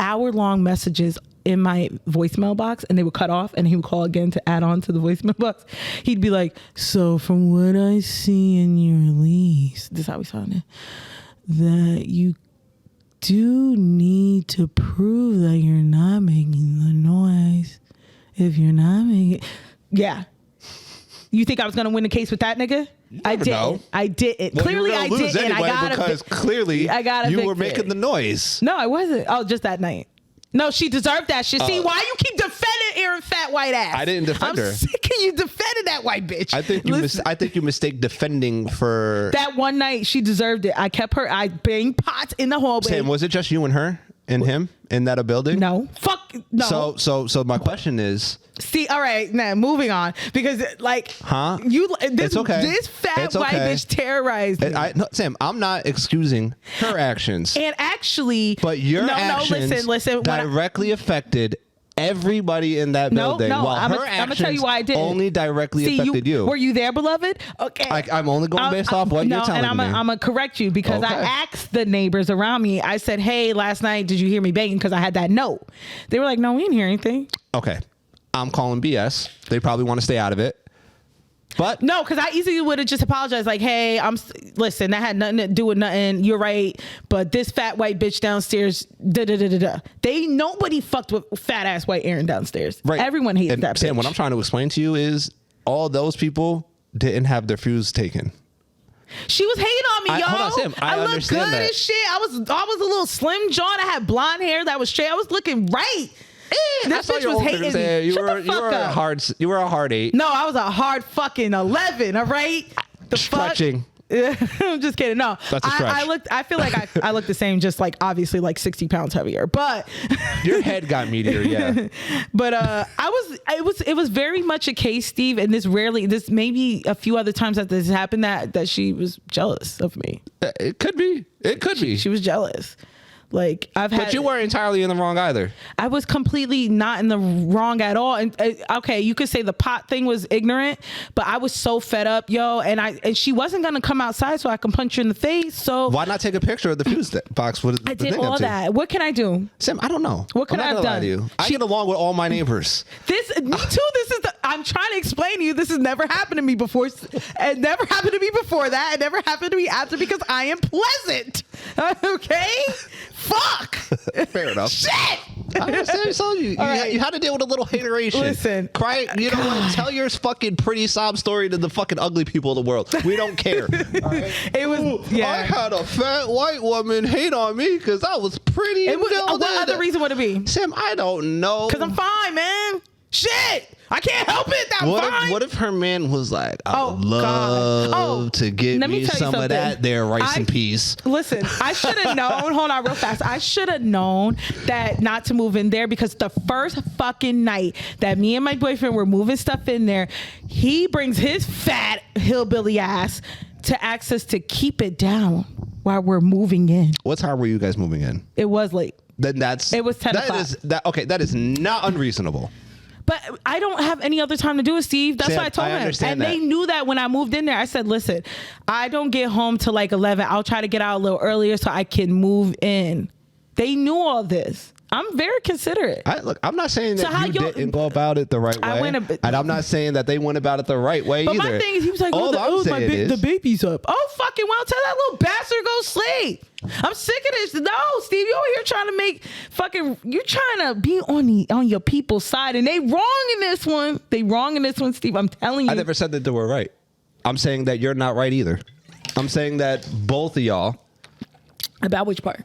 C: hour-long messages in my voicemail box and they would cut off and he would call again to add on to the voicemail box. He'd be like, so from what I see in your lease, this is how we sounded, that you do need to prove that you're not making the noise. If you're not making... Yeah. You think I was going to win the case with that nigga? I didn't.
A: Know.
C: I didn't.
A: Well,
C: clearly I didn't.
A: Anyway, because clearly you were making the noise.
C: No, I wasn't. Oh, just that night. No, she deserved that shit. See, why you keep defending Aaron fat white ass?
A: I didn't defend her.
C: I'm sick of you defending that white bitch.
A: I think you mistake defending for
C: that one night. She deserved it. I kept her. I banged pots in the hallway.
A: Sam, was it just you and her and him in that building?
C: No, fuck no.
A: So my question is.
C: See, all right, now moving on because
A: It's okay.
C: This fat white bitch terrorized me.
A: Sam, I'm not excusing her actions.
C: And actually,
A: but your actions
C: listen,
A: directly affected everybody in that building.
C: No,
A: while
C: I'm
A: her
C: gonna tell you why I did.
A: Only directly affected you.
C: Were you there, beloved? Okay.
A: I'm only going based off what you're telling me.
C: And I'm gonna correct you because I asked the neighbors around me. I said, "Hey, last night, did you hear me banging?" Because I had that note. They were like, "No, we didn't hear anything."
A: Okay. I'm calling BS. They probably want to stay out of it. But
C: no, because I easily would have just apologized, like, "Hey, listen, that had nothing to do with nothing. You're right, but this fat white bitch downstairs, nobody fucked with fat ass white Aaron downstairs. Right? Everyone hated that bitch."
A: Sam, what I'm trying to explain to you is all those people didn't have their fuse taken.
C: She was hating on me, y'all.
A: Hold on, Sam. I
C: looked good as shit. I was a little slim John. I had blonde hair that was straight. I was looking right. This bitch was hating me.
A: You were a hard 8.
C: No, I was a hard fucking 11. All right. The
A: stretching.
C: I'm just kidding. No,
A: that's a stretch.
C: I feel like I look the same, just like obviously like 60 pounds heavier. But
A: your head got meatier, yeah.
C: But it was very much a case, Steve, and this maybe a few other times that this happened that she was jealous of me.
A: It could be.
C: She was jealous. Like
A: but you weren't entirely in the wrong either.
C: I was completely not in the wrong at all. And okay, you could say the pot thing was ignorant, but I was so fed up, yo. And she wasn't gonna come outside so I can punch her in the face. So
A: why not take a picture of the fuse box?
C: I did all that. What can I do,
A: Sam? I don't know.
C: What could I have done?
A: I get along with all my neighbors.
C: Me too. I'm trying to explain to you. This has never happened to me before. It never happened to me before that. It never happened to me after because I am pleasant. Okay. Fuck.
A: Fair enough.
C: Shit.
A: I understand. So you had to deal with a little hateration.
C: Listen,
A: cry. You know what? Tell your fucking pretty sob story to the fucking ugly people of the world. We don't care. All right?
C: It was. Yeah.
A: I had a fat white woman hate on me because I was pretty.
C: What other reason would it be?
A: Sam, I don't know.
C: Because I'm fine, man. Shit. I can't help it.
A: What if her man was like, I would love to give me some of that there rice and peas.
C: Listen, I should have known. Hold on real fast. I should have known that not to move in there because the first fucking night that me and my boyfriend were moving stuff in there, he brings his fat hillbilly ass to ask us to keep it down while we're moving in.
A: What time were you guys moving in?
C: It was late.
A: Then
C: it was 10 o'clock.
A: That is not unreasonable.
C: But I don't have any other time to do it, Steve. That's
A: Sam,
C: what I told him. And
A: that.
C: They knew that when I moved in there. I said, listen, I don't get home till like 11. I'll try to get out a little earlier so I can move in. They knew all this. I'm very considerate.
A: I'm not saying that you didn't go about it the right way. And I'm not saying that they went about it the right way either.
C: But my thing is, he was like, the baby's up. Oh, fucking well, tell that little bastard to go sleep. I'm sick of this. No, Steve, you over here trying to make you're trying to be on your people's side. And they wrong in this one. They wrong in this one, Steve. I'm telling you.
A: I never said that they were right. I'm saying that you're not right either. I'm saying that both of y'all.
C: About which part?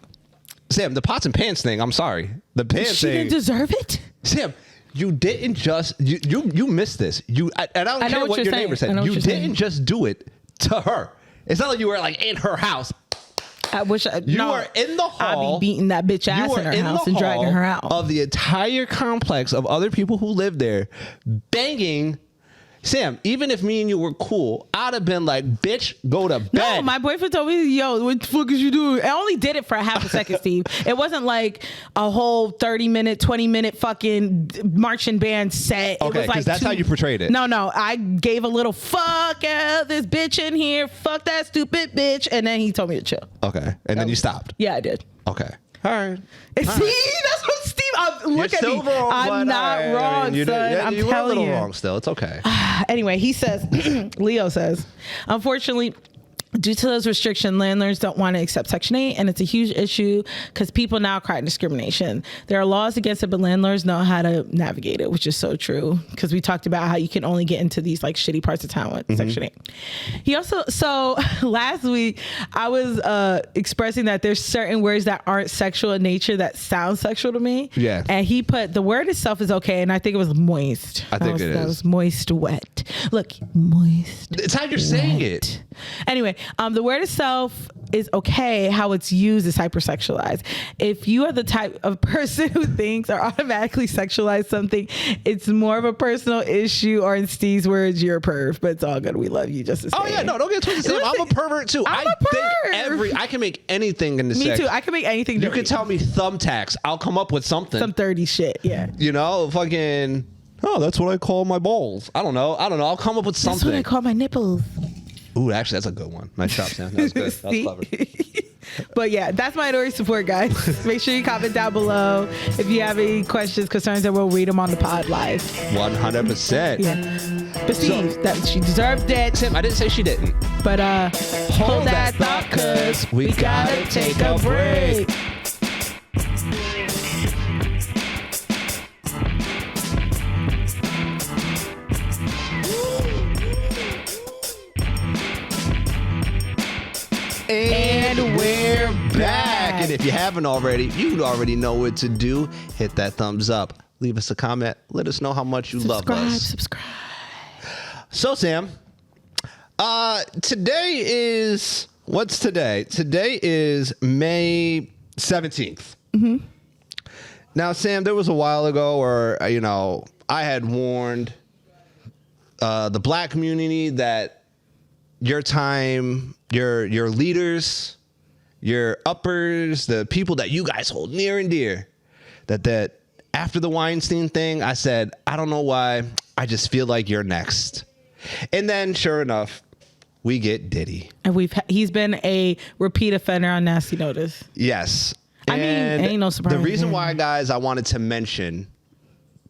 A: Sam, the pots and pans thing, I'm sorry. The pants thing.
C: She didn't deserve it?
A: Sam, you didn't just, you missed this. And I don't care what your neighbor said. You didn't just do it to her. It's not like you were like in her house.
C: I wish
A: you were in the hall.
C: I'd be beating that bitch ass in her house and dragging her out.
A: Of the entire complex of other people who lived there, banging. Sam, even if me and you were cool, I'd have been like, bitch, go to bed.
C: No, my boyfriend told me, yo, what the fuck is you doing? I only did it for a half a second, Steve. It wasn't like a whole 30-minute, 20-minute fucking marching band set.
A: Okay, because that's how you portrayed it.
C: No, I gave a little fuck out this bitch in here. Fuck that stupid bitch. And then he told me to chill.
A: Okay. And then you stopped.
C: Yeah, I did.
A: Okay. All right.
C: See, that's what Steve. Look at me.
A: Wrong,
C: I'm not wrong, son.
A: You were a little wrong still. It's okay.
C: Anyway, he says, Leo says, unfortunately, Due to those restrictions, landlords don't want to accept Section 8, and it's a huge issue because people now cry discrimination. There are laws against it, but landlords know how to navigate it, which is so true because we talked about how you can only get into these like shitty parts of town with Section 8. He also, so last week I was expressing that there's certain words that aren't sexual in nature that sound sexual to me.
A: Yeah.
C: And he put the word itself is okay, and I think it was moist. That was moist wet. Look, moist.
A: It's how you're saying it.
C: Anyway, the word itself is okay. How it's used is hypersexualized. If you are the type of person who thinks or automatically sexualize something, it's more of a personal issue, or in Steve's words, you're a perv. But it's all good. We love you just the same.
A: Oh yeah, no, don't get twisted. Sam. I'm a pervert too.
C: I'm a perv.
A: I can make anything in the
C: Me
A: sex.
C: too. I can make anything dirty.
A: You can tell me thumbtacks. I'll come up with something.
C: Some dirty shit. Yeah.
A: You know, fucking. Oh, that's what I call my balls. I don't know. I'll come up with something.
C: That's what I call my nipples.
A: Ooh, actually, that's a good one. Nice job, Sam. That was good. That was clever.
C: But yeah, that's minority support, guys. Make sure you comment down below if you have any questions, concerns, and we'll read them on the pod live.
A: 100%.
C: Yeah. But Steve, that she deserved it.
A: Tim, I didn't say she didn't.
C: But hold that thought, cause we gotta take a break.
A: And we're back. And if you haven't already, you already know what to do. Hit that thumbs up. Leave us a comment. Let us know how much you love us.
C: Subscribe.
A: So, Sam, today is, what's today? Today is May 17th. Mm-hmm. Now, Sam, there was a while ago where, I had warned the black community that your time, your leaders, your uppers, the people that you guys hold near and dear, that after the Weinstein thing, I said, I don't know why, I just feel like you're next. And then, sure enough, we get Diddy.
C: And he's been a repeat offender on Nasty Notice.
A: Yes.
C: I mean, ain't no surprise.
A: The reason why, guys, I wanted to mention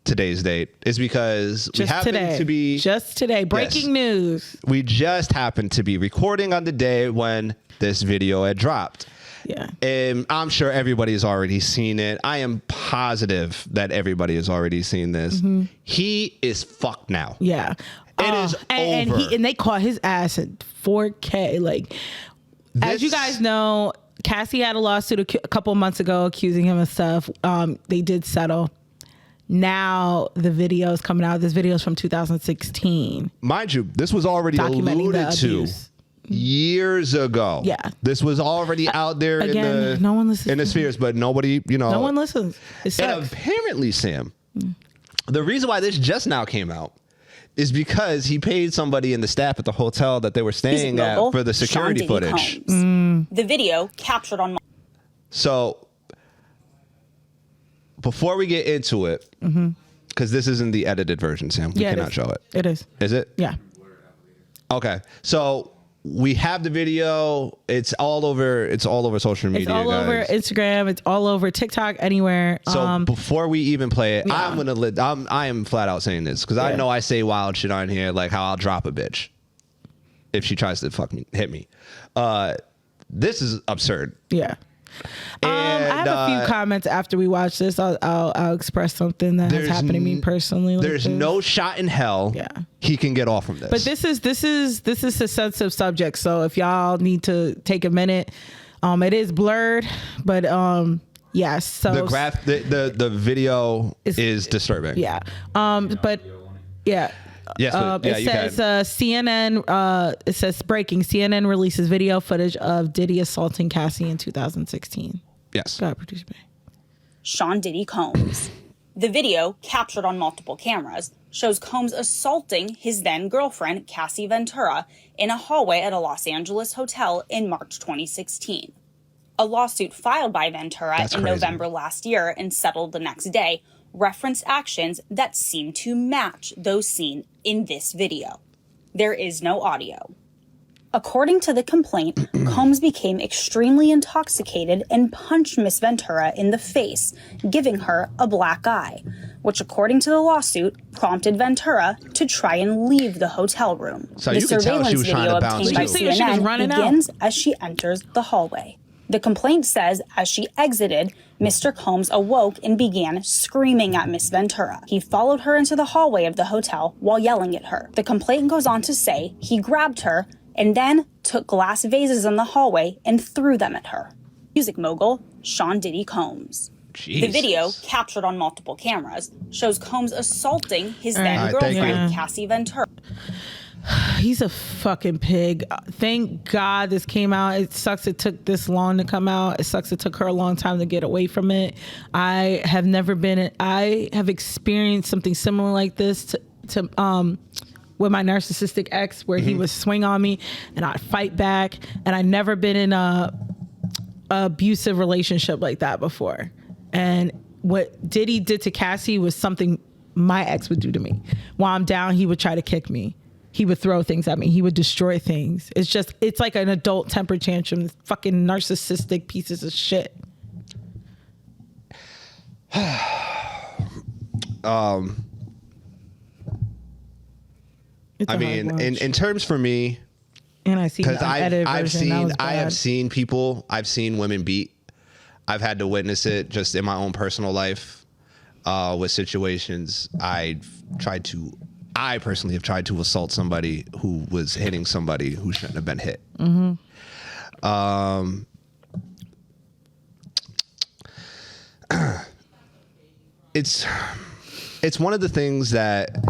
A: today's date is because we happen to be
C: just today breaking news.
A: We just happened to be recording on the day when this video had dropped.
C: Yeah.
A: And I'm sure everybody's already seen it. I am positive that everybody has already seen this. Mm-hmm. He is fucked now.
C: Yeah.
A: It is over.
C: And they caught his ass at 4K. Like, as you guys know, Cassie had a lawsuit a couple months ago accusing him of stuff. They did settle. Now the video is coming out. This video is from 2016.
A: Mind you, this was already alluded to years ago.
C: Yeah.
A: This was already out there
C: no one listens
A: in the spheres, but nobody,
C: no one listens. It sucks.
A: And apparently, Sam, the reason why this just now came out is because he paid somebody in the staff at the hotel that they were staying at for the security
D: Sean Diddy
A: footage.
D: The video captured on.
A: So before we get into it, because this isn't the edited version, Sam, we cannot show it.
C: It is.
A: Is it?
C: Yeah.
A: Okay. So we have the video. It's all over. It's all over social media.
C: It's all over Instagram. It's all over TikTok. Anywhere.
A: So before we even play it, I am flat out saying this because I know I say wild shit on here, like how I'll drop a bitch if she tries to hit me. This is absurd.
C: Yeah. I have a few comments after we watch this. I'll express something that has happened to me personally.
A: There's no shot in hell he can get off from this.
C: But this is a sensitive subject. So if y'all need to take a minute, it is blurred, but yes. So
A: the video is disturbing.
C: Yeah. But yeah.
A: Yes,
C: it says CNN. It says breaking. CNN releases video footage of Diddy assaulting Cassie in 2016.
A: Yes.
C: Go ahead, producer.
D: Sean Diddy Combs. The video, captured on multiple cameras, shows Combs assaulting his then girlfriend Cassie Ventura in a hallway at a Los Angeles hotel in March 2016. A lawsuit filed by Ventura in November last year and settled the next day referenced actions that seem to match those seen in this video. There is no audio. According to the complaint, Combs became extremely intoxicated and punched Miss Ventura in the face, giving her a black eye, which, according to the lawsuit, prompted Ventura to try and leave the hotel room.
B: So
D: the
B: you can tell she was trying to bounce
D: obtained by
B: too.
C: So you think she was
D: CNN
C: running
D: begins as she enters the hallway. The complaint says as she exited, Mr. Combs awoke and began screaming at Miss Ventura. He followed her into the hallway of the hotel while yelling at her. The complaint goes on to say he grabbed her and then took glass vases in the hallway and threw them at her. Music mogul Sean Diddy Combs.
B: Jesus.
D: The video, captured on multiple cameras, shows Combs assaulting his then
B: All right, thank
D: girlfriend,
C: you.
D: Cassie Ventura.
C: He's a fucking pig. Thank God this came out. It sucks it took this long to come out. It sucks it took her a long time to get away from it. I have experienced something similar like this with my narcissistic ex, where he would swing on me and I'd fight back, and I'd never been in a abusive relationship like that before. And what Diddy did to Cassie was something my ex would do to me. While I'm down, he would try to kick me. He would throw things at me. He would destroy things. It's like an adult temper tantrum. Fucking narcissistic pieces of shit.
B: I mean, in terms for me,
C: and I see
B: because I've seen people, I've seen women beat. I've had to witness it just in my own personal life with situations. I personally have tried to assault somebody who was hitting somebody who shouldn't have been hit. Mm-hmm. It's one of the things that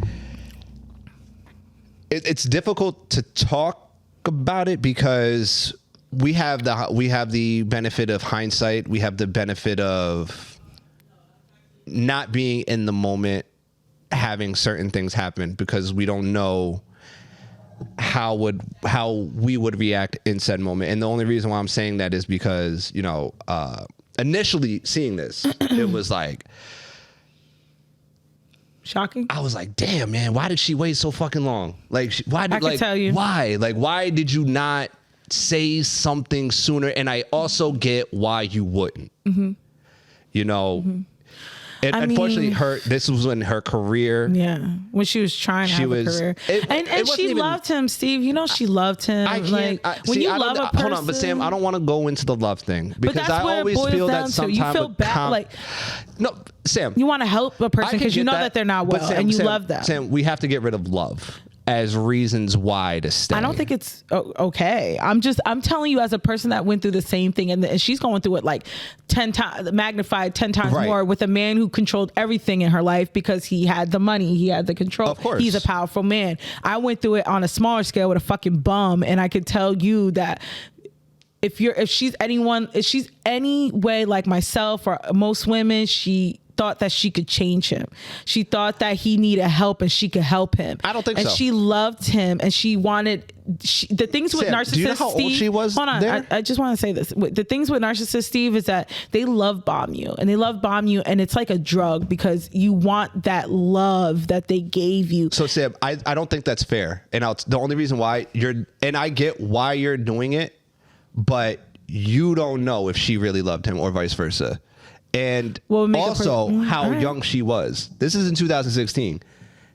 B: it's difficult to talk about it because we have the benefit of hindsight. We have the benefit of not being in the moment, having certain things happen, because we don't know how we would react in said moment. And the only reason why I'm saying that is because, initially seeing this, it was like
C: shocking.
B: I was like, damn, man, why did she wait so fucking long? Like, why did,
C: I can tell you.
B: Why? Like, why did you not say something sooner? And I also get why you wouldn't. Mm-hmm. And unfortunately, this was when her career.
C: Yeah, when she was trying to have a career, and she loved him, Steve. She loved him. When you love a person.
B: Hold on, but Sam, I don't want to go into the love thing because I always feel that sometimes
C: you feel bad.
B: No, Sam,
C: you want to help a person because you know that they're not well, and you love them.
B: Sam, we have to get rid of love as reasons why to stay.
C: I don't think it's okay. I'm telling you as a person that went through the same thing, and she's going through it like 10 times, magnified 10 times more, with a man who controlled everything in her life because he had the money, he had the control.
B: Of course.
C: He's a powerful man. I went through it on a smaller scale with a fucking bum, and I could tell you that if she's any way like myself or most women, she thought that she could change him. She thought that he needed help and she could help him.
B: I don't think
C: so.
B: And
C: she loved him, and she wanted the things with narcissists.
B: Do you know how old she was?
C: Hold on,
B: there?
C: I just want to say this. The things with narcissists, Steve, is that they love bomb you, and it's like a drug because you want that love that they gave you.
B: So Sam, I don't think that's fair, and the only reason why I get why you're doing it, but you don't know if she really loved him or vice versa. And also how young she was. This is in 2016.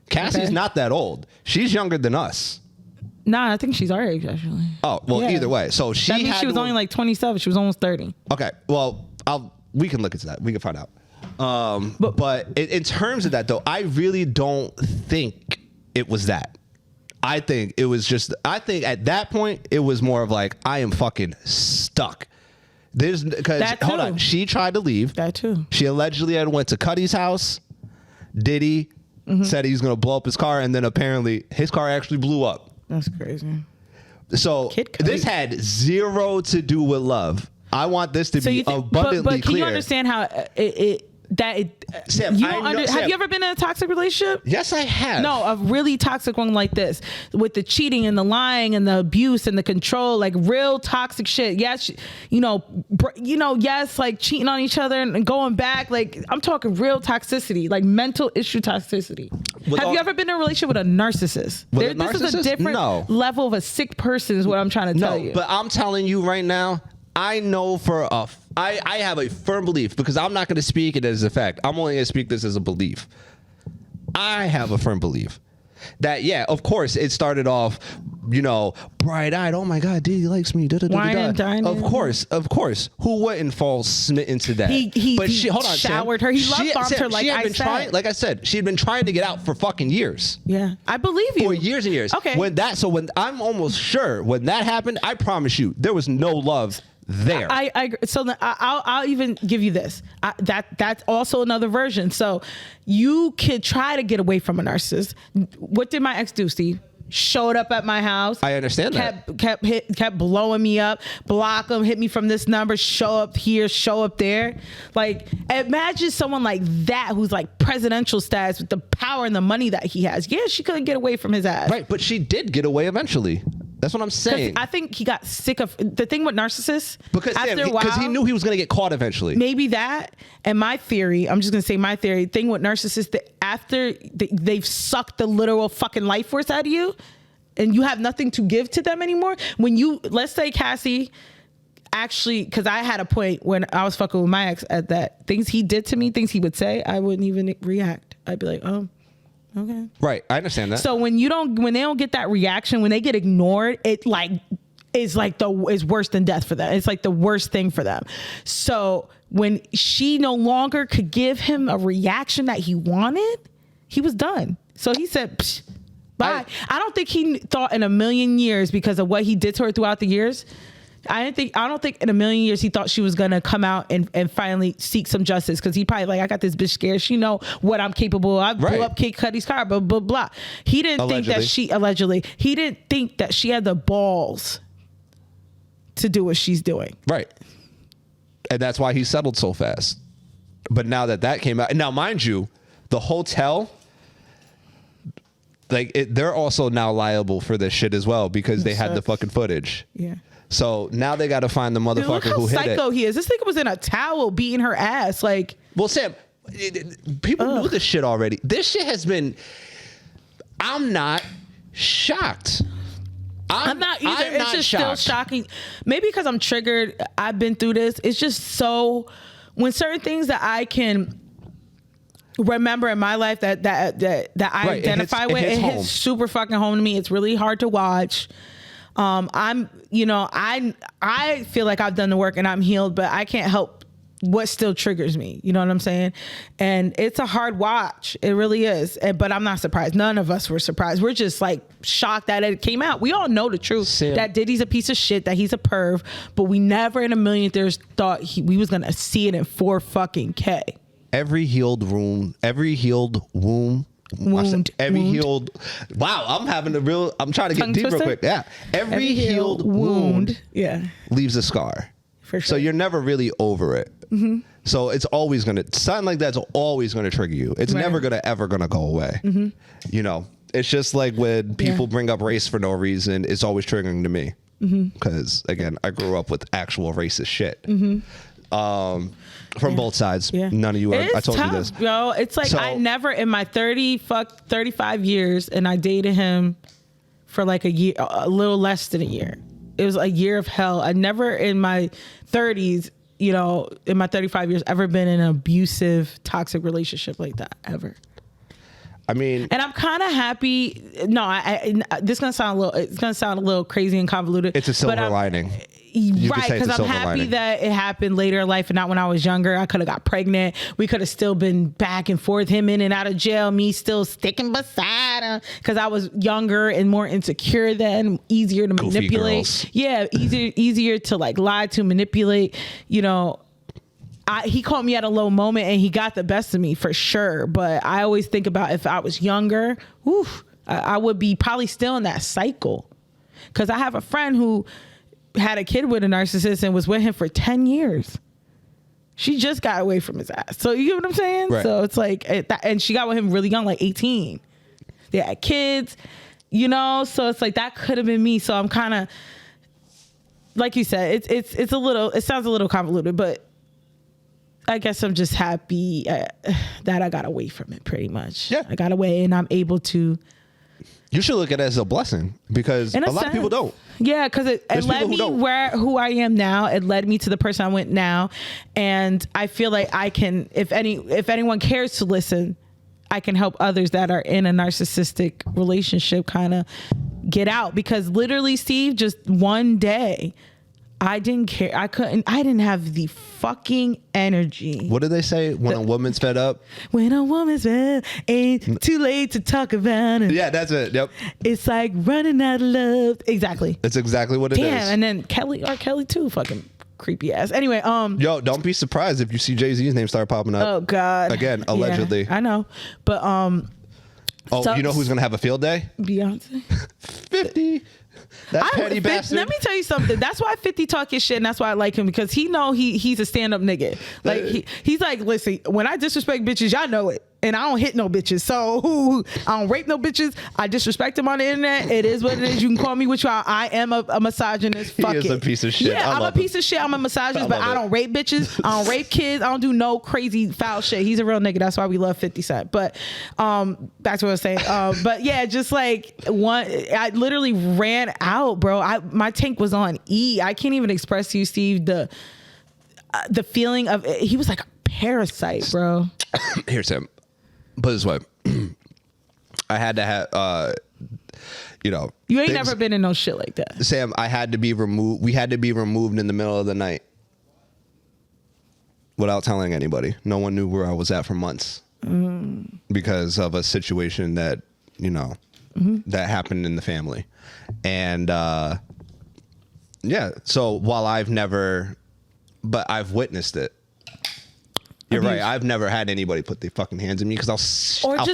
B: Cassie's not that old. She's younger than us.
C: Nah, I think she's our age, actually.
B: Oh, well, yeah. Either way. So
C: that means she was only like 27. She was almost 30.
B: Okay. Well, we can look into that. We can find out. But in terms of that, though, I really don't think it was that. I think at that point, it was more of like, I am fucking stuck. Because hold on, she tried to leave.
C: That too.
B: She allegedly had went to Cuddy's house. Diddy said he was going to blow up his car, and then apparently his car actually blew up.
C: That's crazy.
B: So this had zero to do with love. I want this to be abundantly clear.
C: But can you understand how it
B: Sam,
C: have you ever been in a toxic relationship?
B: Yes, I have.
C: No, a really toxic one like this, with the cheating and the lying and the abuse and the control, like real toxic shit. Yes, yes, like cheating on each other and going back. Like I'm talking real toxicity, like mental issue toxicity. Have you ever been in a relationship with a narcissist? This is a different level of a sick person, is what I'm trying to tell you.
B: But I'm telling you right now, I know I have a firm belief, because I'm not going to speak it as a fact. I'm only going to speak this as a belief. I have a firm belief that, yeah, of course, it started off, bright-eyed. Oh my God, Diddy likes me. Of course. Who wouldn't fall smitten to that?
C: But hold on, showered her. He love-bombed her, like I said.
B: Like I said, she had been trying to get out for fucking years.
C: Yeah, I believe you.
B: For years and years.
C: Okay.
B: When I'm almost sure when that happened, I promise you, there was no love there.
C: I agree. So I'll even give you this. That's also another version. So you could try to get away from a narcissist. What did my ex do, Steve? Showed up at my house.
B: I understand that.
C: Kept blowing me up, block them, hit me from this number, show up here, show up there. Like, imagine someone like that who's like presidential status with the power and the money that he has. Yeah, she couldn't get away from his ass.
B: Right, but she did get away eventually. That's what I'm saying.
C: I think he got sick of the thing with narcissists.
B: Because he knew he was going to get caught eventually.
C: Maybe that. And my theory, I'm just going to say my theory, thing with narcissists, that after they've sucked the literal fucking life force out of you and you have nothing to give to them anymore. Let's say Cassie, actually, because I had a point when I was fucking with my ex at that, things he did to me, things he would say, I wouldn't even react. I'd be like, oh. Okay.
B: Right. I understand that.
C: So when they don't get that reaction, when they get ignored, it is worse than death for them. It's like the worst thing for them. So when she no longer could give him a reaction that he wanted, he was done. So he said, psh, bye. I don't think he thought in a million years, because of what he did to her throughout the years. I don't think in a million years he thought she was gonna come out and finally seek some justice, because he probably like, I got this bitch scared. She know what I'm capable of. I blew up Kid Cudi's car, blah blah blah. He didn't think that he didn't think that she had the balls to do what she's doing. Right.
B: And that's why he settled so fast. But now that came out, now mind you, the hotel, they're also now liable for this shit as well, because they had the fucking footage.
C: Yeah.
B: So now they got to find the motherfucker who hit it.
C: Psycho he is. This nigga was in a towel beating her ass. Like,
B: well, Sam, people knew this shit already. This shit has been. I'm not shocked.
C: I'm not either. It's just still shocking. Maybe because I'm triggered. I've been through this. It's just so, when certain things that I can remember in my life that I identify with, it hits super fucking home to me. It's really hard to watch. I feel like I've done the work and I'm healed, but I can't help what still triggers me. You know what I'm saying? And it's a hard watch. It really is. But I'm not surprised. None of us were surprised. We're just like shocked that it came out. We all know the truth, that Diddy's a piece of shit, that he's a perv, but we never in a million years thought we was going to see it in 4K.
B: Every healed womb. Wow, I'm trying to get deep real quick. Yeah. Every healed wound leaves a scar.
C: For sure.
B: So you're never really over it. Mm-hmm. So it's always something like that's always gonna trigger you. It's never ever gonna go away. Mm-hmm. It's just like when people bring up race for no reason, it's always triggering to me. Because again, I grew up with actual racist shit. From both sides. Yeah. None of you are. I told you this.
C: Yo, it's like, I never in my 35 years, and I dated him for like a year, a little less than a year. It was a year of hell. I never in my 30s, in my 35 years, ever been in an abusive, toxic relationship like that, ever.
B: I mean,
C: and I'm kind of happy. No, this is gonna sound a little crazy and convoluted.
B: It's a silver lining.
C: Right, because I'm happy that it happened later in life and not when I was younger. I could have got pregnant. We could have still been back and forth, him in and out of jail, me still sticking beside him, because I was younger and more insecure then, easier to manipulate.
B: Girls.
C: Yeah, easier to like lie to, manipulate. He caught me at a low moment and he got the best of me for sure. But I always think about if I was younger, I would be probably still in that cycle. Because I have a friend who had a kid with a narcissist and was with him for 10 years. She just got away from his ass. So you get what I'm saying?
B: Right.
C: So it's like, and she got with him really young, like 18. They had kids, you know? So it's like, that could have been me. So I'm kind of, like you said, it's a little, it sounds a little convoluted, but I guess I'm just happy that I got away from it pretty much.
B: Yeah.
C: I got away and I'm able to.
B: You should look at it as a blessing because a lot of people don't.
C: Yeah, because it led me who I am now. It led me to the person I went now. And I feel like I can, if anyone cares to listen, I can help others that are in a narcissistic relationship kind of get out. Because literally, Steve, just one day, I didn't care. I didn't have the fucking energy.
B: What do they say when a woman's fed up?
C: When a woman's fed, ain't too late to talk about it.
B: Yeah, that's it. Yep.
C: It's like running out of love. Exactly.
B: That's exactly what it is.
C: Damn, and then Kelly too, fucking creepy ass. Anyway,
B: yo, don't be surprised if you see Jay-Z's name start popping up.
C: Oh God.
B: Again, allegedly.
C: Yeah, I know. But
B: you know who's gonna have a field day?
C: Beyonce.
B: 50. That petty bastard.
C: Let me tell you something. That's why 50 talk his shit, and that's why I like him, because he know he's a stand-up nigga. Like he's like, listen, when I disrespect bitches, y'all know it. And I don't hit no bitches. So I don't rape no bitches. I disrespect them on the internet. It is what it is. You can call me what you are. I am a misogynist. Fuck it.
B: He is a piece of shit.
C: Yeah, I'm a piece of shit. I'm a misogynist, but I don't rape bitches. I don't rape kids. I don't do no crazy foul shit. He's a real nigga. That's why we love 50 Cent. But back to what I was saying. But yeah, just like I literally ran out, bro. My tank was on E. I can't even express to you, Steve, the feeling of it. He was like a parasite, bro.
B: Here's him. Put it this way. I had to have, you ain't
C: never been in no shit like that.
B: Sam, I had to be removed. We had to be removed in the middle of the night without telling anybody. No one knew where I was at for months because of a situation that, that happened in the family. And, yeah. So while I've witnessed it. You're right. I've never had anybody put their fucking hands on me because I'll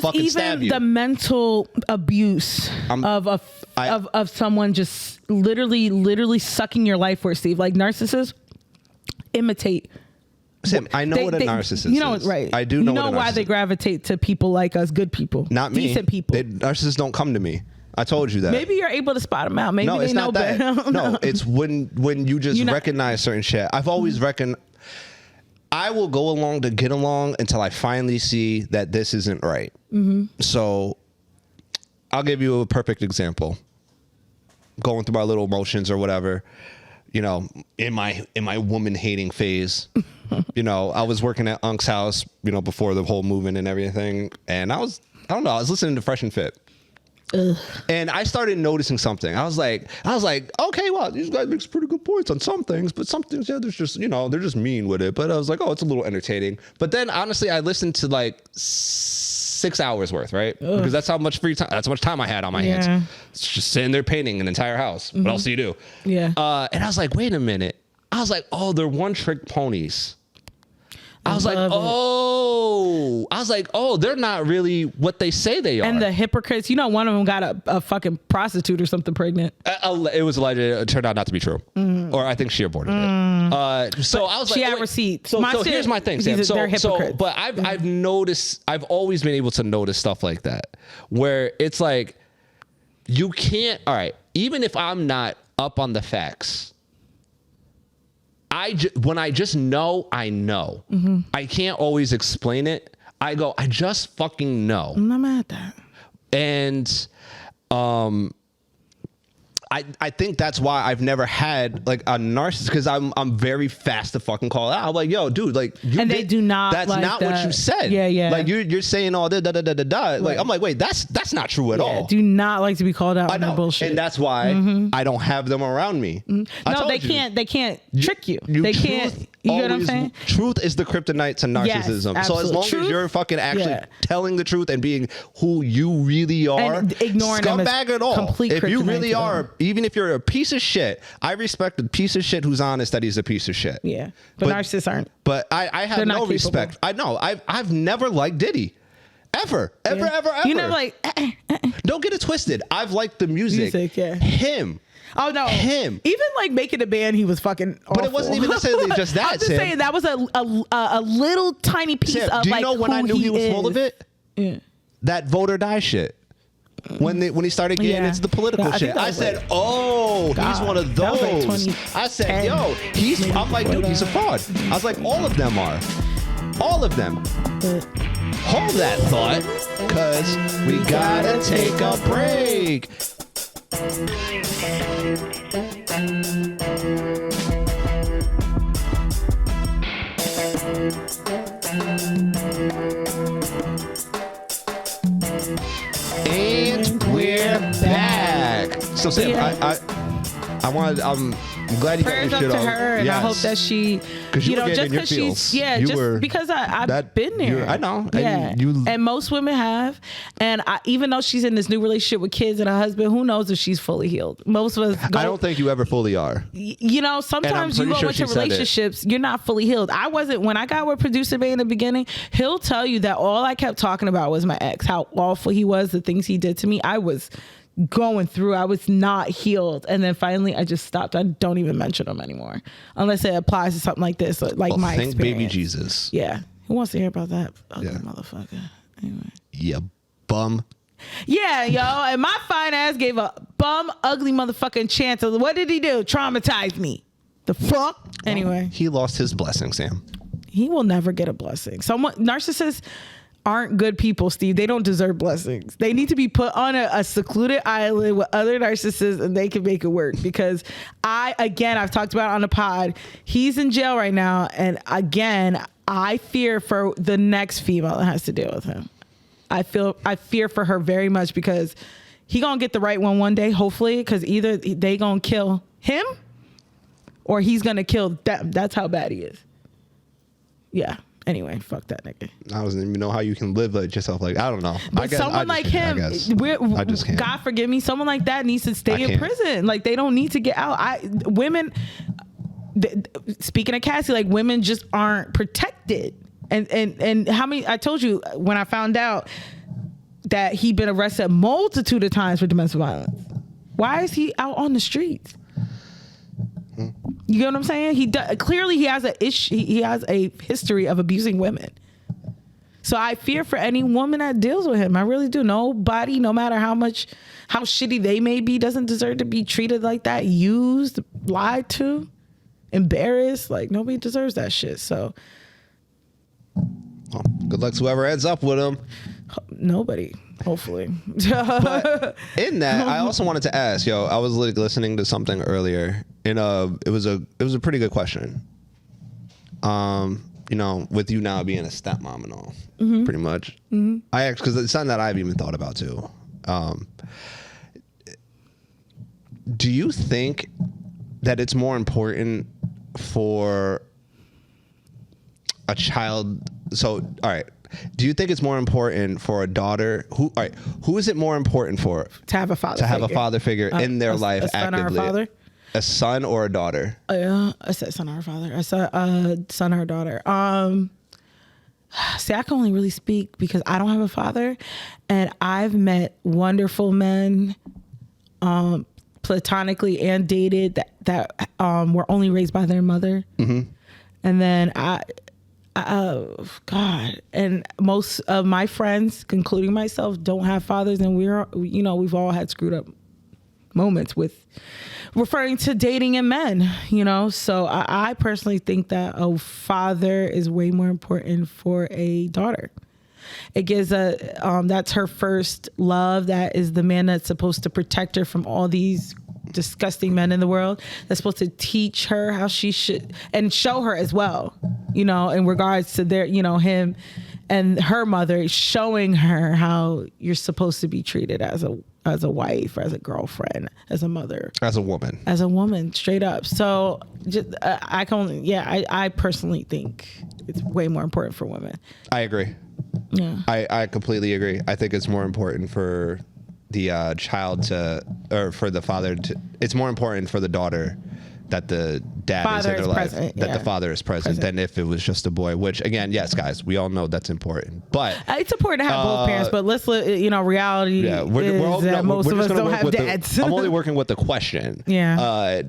B: fucking stab you.
C: The mental abuse of someone just literally sucking your life for, Steve. Like narcissists imitate.
B: Sam, I know what a narcissist is.
C: You know, right?
B: I do know.
C: You know why they gravitate to people like us, good people,
B: not me,
C: decent people.
B: Narcissists don't come to me. I told you that.
C: Maybe you're able to spot them out. Maybe
B: no,
C: they
B: it's
C: know
B: not that.
C: better.
B: No, it's when you just recognize certain shit. I've always reckoned. I will go along to get along until I finally see that this isn't right. So I'll give you a perfect example. Going through my little emotions or whatever, in my woman hating phase, I was working at Unc's house, before the whole movement and everything. And I was listening to Fresh and Fit. Ugh. And I started noticing something. I was like, okay, well, these guys make pretty good points on some things, but some things, yeah, there's just, they're just mean with it. But I was like, oh, it's a little entertaining. But then honestly, I listened to like 6 hours worth, right? Ugh. Because that's how much free time, that's how much time I had on my hands. It's just sitting there painting an entire house. What else do you do? Yeah. And I was like, wait a minute. I was like, oh, they're one-trick ponies. I was like, they're not really what they say they are.
C: And the hypocrites, one of them got a fucking prostitute or something pregnant.
B: It was alleged. It turned out not to be true. Or I think she aborted it. So I was like,
C: she had receipts.
B: So here's my thing, Sam.
C: They're hypocrites.
B: But I've noticed, I've always been able to notice stuff like that, where it's like, you can't, all right, even if I'm not up on the facts, when I just know, I know. I can't always explain it. I just fucking know.
C: I'm not mad at that.
B: And I think that's why I've never had like a narcissist, because I'm very fast to fucking call it out. I'm like, yo, dude, like,
C: they do not.
B: That's
C: like
B: not
C: that.
B: What you said.
C: Yeah.
B: Like you're saying all da. Like I'm like, wait, that's not true at all.
C: Do not like to be called out on that bullshit.
B: And that's why I don't have them around me.
C: No, they can't. They can't trick you. They can't. You get what I'm saying?
B: Truth is the kryptonite to narcissism.
C: Yes,
B: so as long as you're fucking actually telling the truth and being who you really are,
C: and ignoring
B: scumbag at all.
C: If
B: you really are, even if you're a piece of shit, I respect a piece of shit who's honest that he's a piece of shit.
C: Yeah, but narcissists aren't.
B: But I have no respect. I know. I've never liked Diddy. Ever.
C: You know, like
B: Don't get it twisted. I've liked the music.
C: Yeah.
B: Him.
C: Oh no,
B: him.
C: Even like making a band, he was fucking awful.
B: But it wasn't even necessarily just that.
C: I'm just saying that was a little tiny piece
B: Sam,
C: of
B: do you
C: like
B: know when
C: who
B: I knew he was full of it?
C: Yeah.
B: That vote or die shit. When he started getting into the political shit, I said, like, "Oh, he's one of those." Like I said, "Yo, I'm like, dude, he's a fraud." I was like, "All of them are, all of them." Hold that thought, cause we gotta take a break. And we're back. So Sam,
C: Yeah.
B: I'm glad you
C: Prayers
B: got
C: up
B: your
C: to
B: shit off.
C: her, and I hope that she,
B: you
C: know,
B: were
C: just
B: getting in your
C: because
B: feels.
C: just because I've been there.
B: I know.
C: Yeah, and most women have. And even though she's in this new relationship with kids and a husband, who knows if she's fully healed? Most of us.
B: I don't think you ever fully are.
C: You know, sometimes you go
B: sure
C: into relationships, you're not fully healed. I wasn't when I got with Producer Bay in the beginning. He'll tell you that all I kept talking about was my ex, how awful he was, the things he did to me. I was going through. I was not healed, and then finally I just stopped. I don't even mention them anymore unless it applies to something like this, like my
B: thank
C: experience.
B: baby Jesus.
C: Yeah, who wants to hear about that ugly motherfucker? Anyway,
B: yeah, bum.
C: Yeah, yo, and my fine ass gave a bum ugly motherfucking chance. What did he do? Traumatize me. The fuck. Anyway,
B: he lost his blessing, Sam.
C: He will never get a blessing. Narcissists aren't good people, Steve. They don't deserve blessings. They need to be put on a secluded island with other narcissists and they can make it work. Because I've talked about it on the pod. He's in jail right now. And again, I fear for the next female that has to deal with him. I fear for her very much because he gonna get the right one day, hopefully, because either they gonna kill him or he's gonna kill them. That's how bad he is. Yeah. Anyway, fuck that nigga.
B: I don't even know how you can live like yourself. Like, I don't know.
C: But someone like him,
B: I just can't.
C: God forgive me, someone like that needs to stay in prison. Like, they don't need to get out. Women, speaking of Cassie, like, women just aren't protected. And how many, I told you when I found out that he'd been arrested a multitude of times for domestic violence. Why is he out on the streets? You get what I'm saying? Clearly he has he has a history of abusing women. So I fear for any woman that deals with him. I really do. Nobody, no matter how shitty they may be, doesn't deserve to be treated like that, used, lied to, embarrassed. Like, nobody deserves that shit. So
B: well, good luck to whoever ends up with him.
C: Nobody, hopefully.
B: But in that, I also wanted to ask, I was like listening to something earlier, and it was a pretty good question. With you now being a stepmom and all, pretty much. Mm-hmm. I asked because it's something that I've even thought about too. Do you think that it's more important for a child? So, all right. Do you think it's more important for a daughter who is it more important for
C: to have a father figure
B: in their life,
C: a son
B: actively?
C: Or a father?
B: A son or a daughter?
C: Yeah, I said son or a father. I said son or a daughter. See, I can only really speak because I don't have a father, and I've met wonderful men, platonically and dated that were only raised by their mother, and then oh God! And most of my friends, including myself, don't have fathers, and we've all had screwed up moments with referring to dating and men. So I personally think that a father is way more important for a daughter. It gives that's her first love. That is the man that's supposed to protect her from all these disgusting men in the world. That's supposed to teach her how she should and show her as well, in regards to their, him and her mother, showing her how you're supposed to be treated as a wife, as a girlfriend, as a mother, as a woman, straight up. So I personally think it's way more important for women.
B: I agree.
C: Yeah.
B: I completely agree. I think it's more important for the child or for the father it's more important for the daughter the dad
C: Father
B: is in
C: is
B: their life,
C: present,
B: that
C: yeah.
B: the father is present, than if it was just a boy. Which again, yes, guys, we all know that's important. But
C: It's important to have both parents, but reality is that most of us don't have dads.
B: I'm only working with the question.
C: Yeah.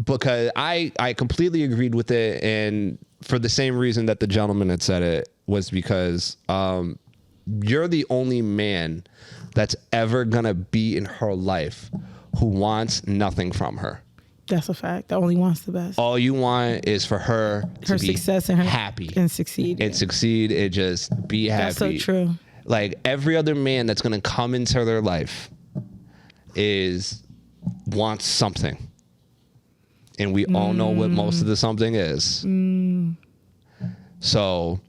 B: Because I completely agreed with it, and for the same reason that the gentleman had said it, was because you're the only man that's ever gonna be in her life who wants nothing from her.
C: That's a fact. That only wants the best.
B: All you want is for her to be
C: success and her
B: happy
C: and succeed.
B: And succeed and just be happy.
C: That's so true.
B: Like every other man that's gonna come into their life wants something. And we all know what most of the something is. So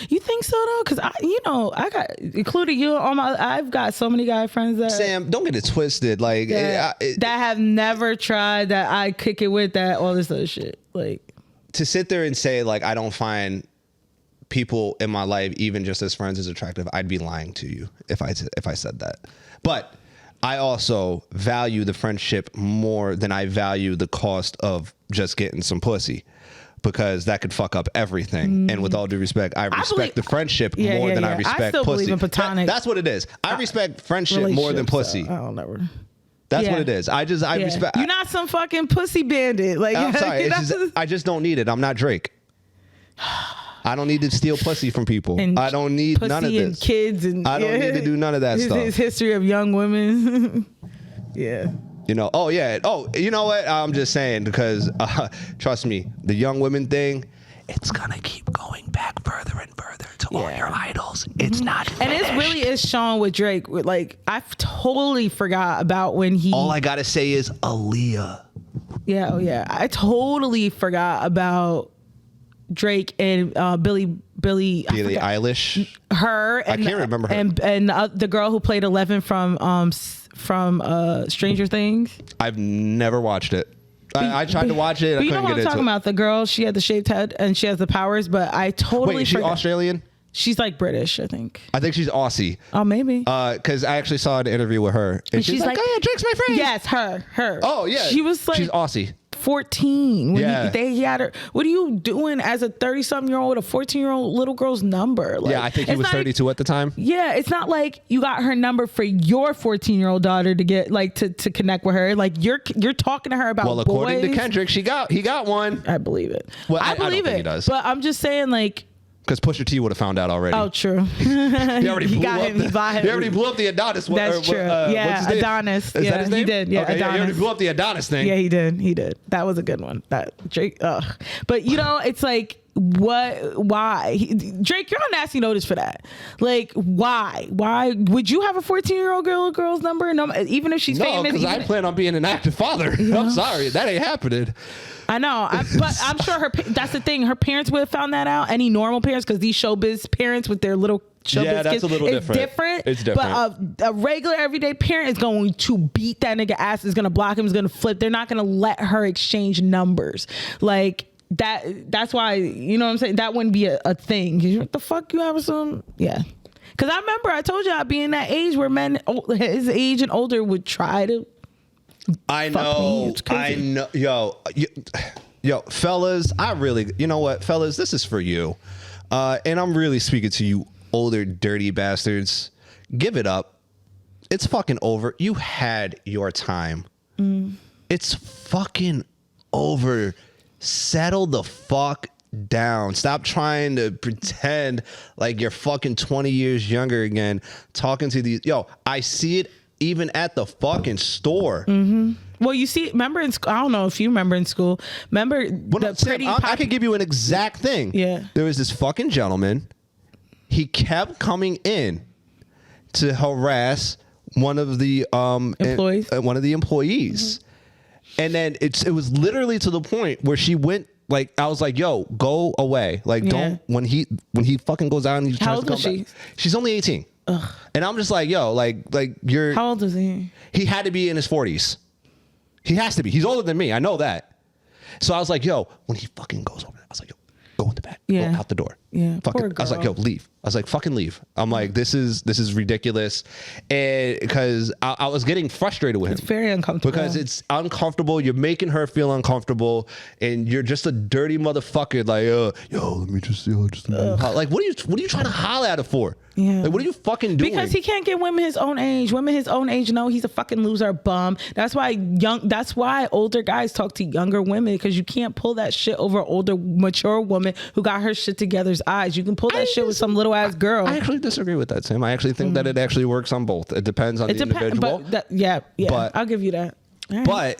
C: you think so though? Because I got including you on my. I've got so many guy friends that
B: Sam, don't get it twisted. Like
C: that have never tried that. I kick it with that all this other shit. Like
B: to sit there and say like I don't find people in my life even just as friends as attractive. I'd be lying to you if I said that. But I also value the friendship more than I value the cost of just getting some pussy. Because that could fuck up everything. And with all due respect, I respect the friendship more than I respect
C: I still
B: pussy.
C: believe in platonic.
B: That's what it is. I respect friendship more than pussy.
C: So I don't know.
B: That's what it is. I respect.
C: You're not some fucking pussy bandit. Like
B: I'm sorry. I just don't need it. I'm not Drake. I don't need to steal pussy from people. I don't need none of this.
C: And kids and
B: I don't need to do none of that stuff.
C: His history of young women. Yeah.
B: You know, you know what? I'm just saying because trust me, the young women thing, it's gonna keep going back further and further to all your idols. It's not finished.
C: And it really is Sean with Drake. Like I totally forgot about when he.
B: All I gotta say is Aaliyah.
C: Yeah, I totally forgot about Drake and Billie
B: Eilish.
C: Her. And,
B: I can't remember her.
C: And the girl who played 11 from Stranger Things.
B: I've never watched it. I tried to watch it. I couldn't get into it. You know what I'm talking
C: about? The girl, she had the shaved head and she has the powers, but I totally
B: Wait, is she Australian?
C: She's like British, I think.
B: I think she's Aussie.
C: Oh, maybe.
B: Because I actually saw an interview with her. And she's like, oh, yeah, Drake's my friend.
C: Yes, her.
B: Oh, yeah.
C: She was like...
B: She's Aussie.
C: 14 when he had her. What are you doing as a 30-something-year-old with a 14-year-old little girl's number? Like,
B: yeah, I think he was 32 at the time.
C: Yeah, it's not like you got her number for your 14-year-old daughter to get like to connect with her. Like you're talking to her about.
B: Well, according to Kendrick, he got one.
C: I believe it.
B: Well,
C: I believe
B: don't think
C: it.
B: he does.
C: But I'm just saying, like.
B: Because Pusha T would have found out already.
C: Oh, true.
B: He already blew up the Adonis.
C: That's true. Adonis.
B: Is that his name?
C: He did. Yeah,
B: okay,
C: Adonis.
B: he already blew up the Adonis thing.
C: Yeah, he did. That was a good one. That Drake. But it's like, why? Drake, you're on nasty notice for that. Like, why? Why would you have a 14-year-old girl's number? No, even if she's famous.
B: No, because I plan on being an active father. I'm sorry, that ain't happening.
C: I know, but I'm sure that's the thing. Her parents would have found that out. Any normal parents, because these showbiz parents with their little showbiz
B: that's
C: kids,
B: a little different. It's different.
C: But a regular everyday parent is going to beat that nigga ass. Is going to block him. Is going to flip. They're not going to let her exchange numbers like that. That's why, you know what I'm saying. That wouldn't be a thing. What the fuck you have some? Yeah. Because I remember I told you I'd be in that age where men his age and older would try to.
B: I know. Yo, fellas, you know what, fellas, this is for you. And I'm really speaking to you older, dirty bastards. Give it up. It's fucking over. You had your time. It's fucking over. Settle the fuck down. Stop trying to pretend like you're fucking 20 years younger again. Talking to these. Yo, I see it even at the fucking store. Mm-hmm.
C: Well, you see, remember in school, I don't know if you remember in school, remember
B: I could give you an exact thing.
C: Yeah.
B: There was this fucking gentleman. He kept coming in to harass one of the employees. Mm-hmm. And then it was literally to the point where she went, like, I was like, yo, go away. Like, don't, when he fucking goes out and he tries to come back. She's only 18. Ugh. And I'm just like, yo, like you're.
C: How old is he?
B: He had to be in his 40s. He has to be. He's older than me. I know that. So I was like, yo, when he fucking goes over there, I was like, yo, go in the back.
C: Yeah.
B: Go out the door.
C: Yeah.
B: Fucking, I was like, yo, leave. I was like, fucking leave. I'm like, this is ridiculous. And because I was getting frustrated with him.
C: It's very uncomfortable.
B: Because it's uncomfortable. You're making her feel uncomfortable. And you're just a dirty motherfucker. Like, yo, let me just, like, what are you trying to holler at her for?
C: Yeah.
B: Like, what are you fucking doing?
C: Because he can't get women his own age. Women his own age know he's a fucking loser, bum. That's why older guys talk to younger women, because you can't pull that shit over an older, mature woman who got her shit together's eyes. You can pull that shit with some little ass girl.
B: I actually disagree with that, Sam. I actually think that it actually works on both. It depends on the individual.
C: But I'll give you that.
B: Right.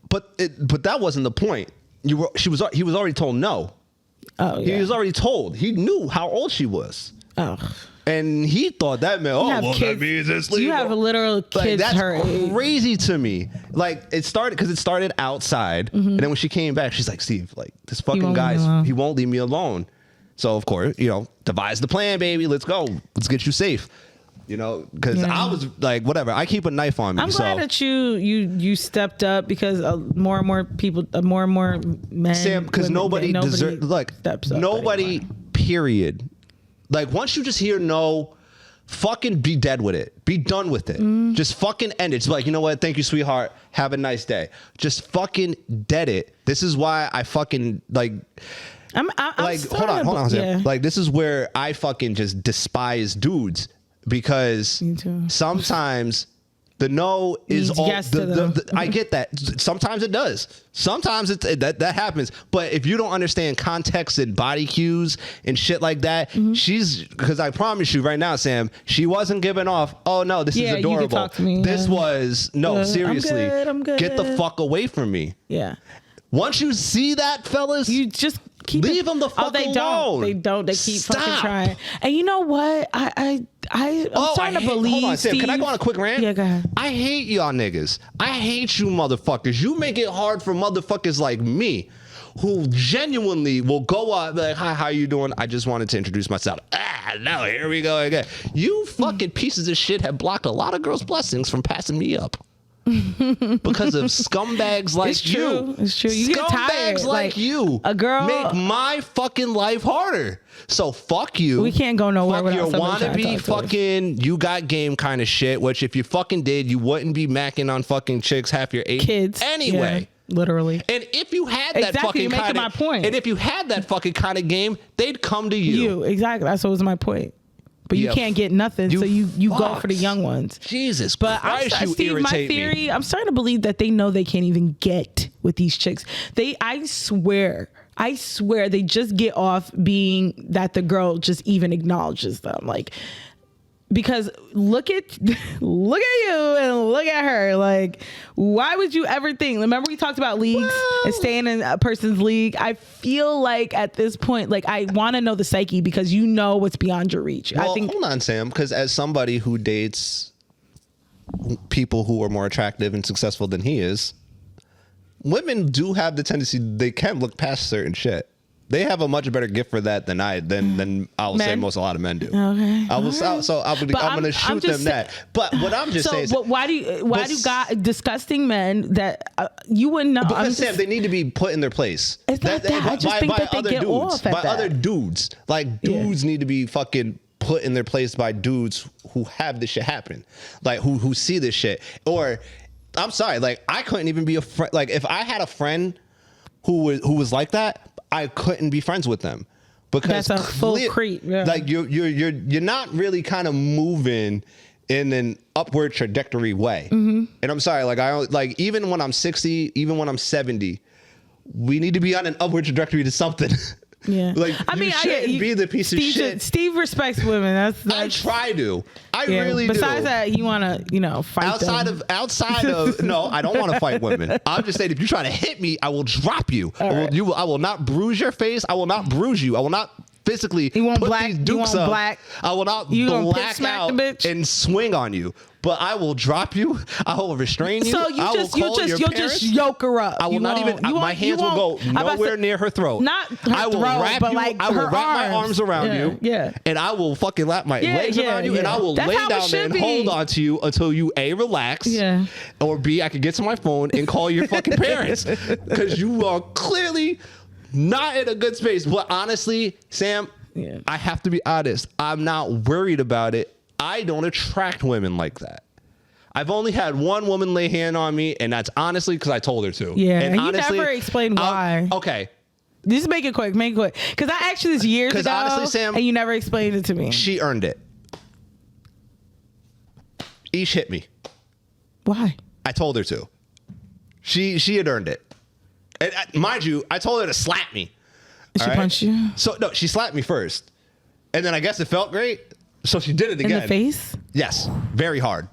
B: But that wasn't the point. He was already told no.
C: Oh, yeah.
B: He was already told. He knew how old she was.
C: Oh.
B: And he thought that meant, that means it's legal.
C: You have literal kids
B: that's
C: her age.
B: Crazy to me. Like, it started outside, and then when she came back, she's like, Steve, like, this fucking guy, he won't leave me alone. So, of course, devise the plan, baby. Let's go. Let's get you safe. Because I was like, whatever. I keep a knife on me.
C: I'm glad that you stepped up, because more and more people, more and more men.
B: Sam, because nobody deserves. Look, nobody. Period. Like, once you just hear no, fucking be dead with it. Be done with it. Just fucking end it. Just be like, you know what? Thank you, sweetheart. Have a nice day. Just fucking dead it. This is why I fucking like. I'm hold on. Yeah. Like, this is where I fucking just despise dudes, because sometimes the no is all.
C: Yes
B: I get that. Sometimes it does. Sometimes that happens. But if you don't understand context and body cues and shit like that, because I promise you right now, Sam, she wasn't giving off, oh no, this is adorable.
C: You can talk to me.
B: This was seriously.
C: I'm good.
B: Get the fuck away from me.
C: Yeah.
B: Once you see that, fellas,
C: you just
B: leave them the fuck alone.
C: They don't. They keep fucking trying. And you know what? I'm starting to believe.
B: Hold on, Sam.
C: Steve,
B: can I go on a quick rant?
C: Yeah, go ahead.
B: I hate y'all niggas. I hate you motherfuckers. You make it hard for motherfuckers like me, who genuinely will go up like, hi, how you doing? I just wanted to introduce myself. No, here we go again. You fucking pieces of shit have blocked a lot of girls' blessings from passing me up. Because of scumbags like you.
C: It's true. You get tired.
B: Scumbags like you.
C: A girl
B: make my fucking life harder. So fuck you.
C: We can't go nowhere
B: fuck
C: without
B: your wannabe fucking you got game kind of shit. Which if you fucking did, you wouldn't be macking on fucking chicks half your age
C: kids
B: anyway.
C: Yeah, literally.
B: And if you had that fucking kind of
C: my point.
B: And if you had that fucking kind of game, they'd come to you.
C: Exactly. That's what was my point. But you can't get nothing, so you go for the young ones.
B: Jesus
C: but
B: Christ,
C: Steve, my theory, I'm starting to believe that they know they can't even get with these chicks. I swear, they just get off being that the girl just even acknowledges them. Like, because look at you and look at her. Like, why would you ever think? Remember we talked about leagues and staying in a person's league? I feel like at this point, like, I want to know the psyche, because you know what's beyond your reach.
B: Well, hold on, Sam, because as somebody who dates people who are more attractive and successful than he is, women do have the tendency, they can look past certain shit. They have a much better gift for that than I'll say a lot of men do. Okay. I'm gonna shoot them that. But what I'm just saying is,
C: why do disgusting men that you wouldn't know?
B: Because Sam, they need to be put in their place.
C: It's not that. I just think that they get off at that.
B: By other dudes. Like, dudes need to be fucking put in their place by dudes who have this shit happen. Like, who see this shit. Or, I'm sorry, like, I couldn't even be a friend. Like, if I had a friend who was like that, I couldn't be friends with them, because
C: that's a full creep. Yeah.
B: Like, you're not really kind of moving in an upward trajectory way. And I'm sorry, like even when I'm 60, even when I'm 70, we need to be on an upward trajectory to something.
C: Yeah.
B: Like, you shouldn't be the piece of shit.
C: Steve respects women. That's
B: I try to. I really do.
C: Besides that, you want to, fight them.
B: Outside of no, I don't want to fight women. I'm just saying, if you try to hit me, I will drop you. I will not bruise your face. I will not bruise you. I will not physically put these dukes up. I will not black out and swing on you. But I will drop you. I will restrain you.
C: So you'll just yoke her up.
B: I will not even. My hands will go nowhere near her throat.
C: Not her throat, but like
B: I will wrap my arms around you.
C: Yeah.
B: And I will fucking wrap my legs around you, and I will lay down there and hold on to you until you A, relax, or B, I can get to my phone and call your fucking parents, because you are clearly not in a good space. But honestly, Sam,
C: Yeah.
B: I have to be honest. I'm not worried about it. I don't attract women like that. I've only had one woman lay hand on me, and that's honestly because I told her to.
C: Yeah,
B: and
C: you
B: honestly,
C: never explained why.
B: Okay.
C: Just make it quick. Because I asked you this years ago,
B: honestly, Sam,
C: and you never explained it to me.
B: She earned it. Ish hit me.
C: Why?
B: I told her to. She had earned it. And mind you, I told her to slap me.
C: Did she punch you?
B: So no, she slapped me first, and then I guess it felt great, so she did it again.
C: In the face?
B: Yes, very hard.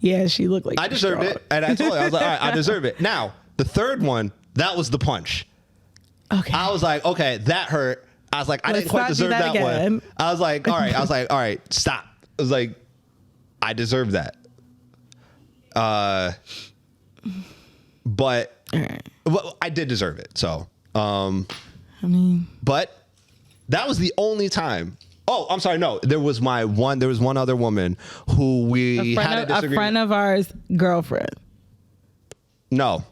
C: Yeah, she looked like
B: I deserved it, and I told her, I was like, all right, I deserve it. Now the third one, that was the punch.
C: Okay.
B: I was like, okay, that hurt. I was like, I
C: Let's
B: didn't quite
C: not do
B: deserve
C: that
B: that one.
C: again.
B: I was like, all right, stop. I was like, I deserve that. But well, I did deserve it. So,
C: I mean,
B: but that was the only time. Oh, I'm sorry. No, there was one other woman who we had a disagreement.
C: A friend of ours, girlfriend.
B: No.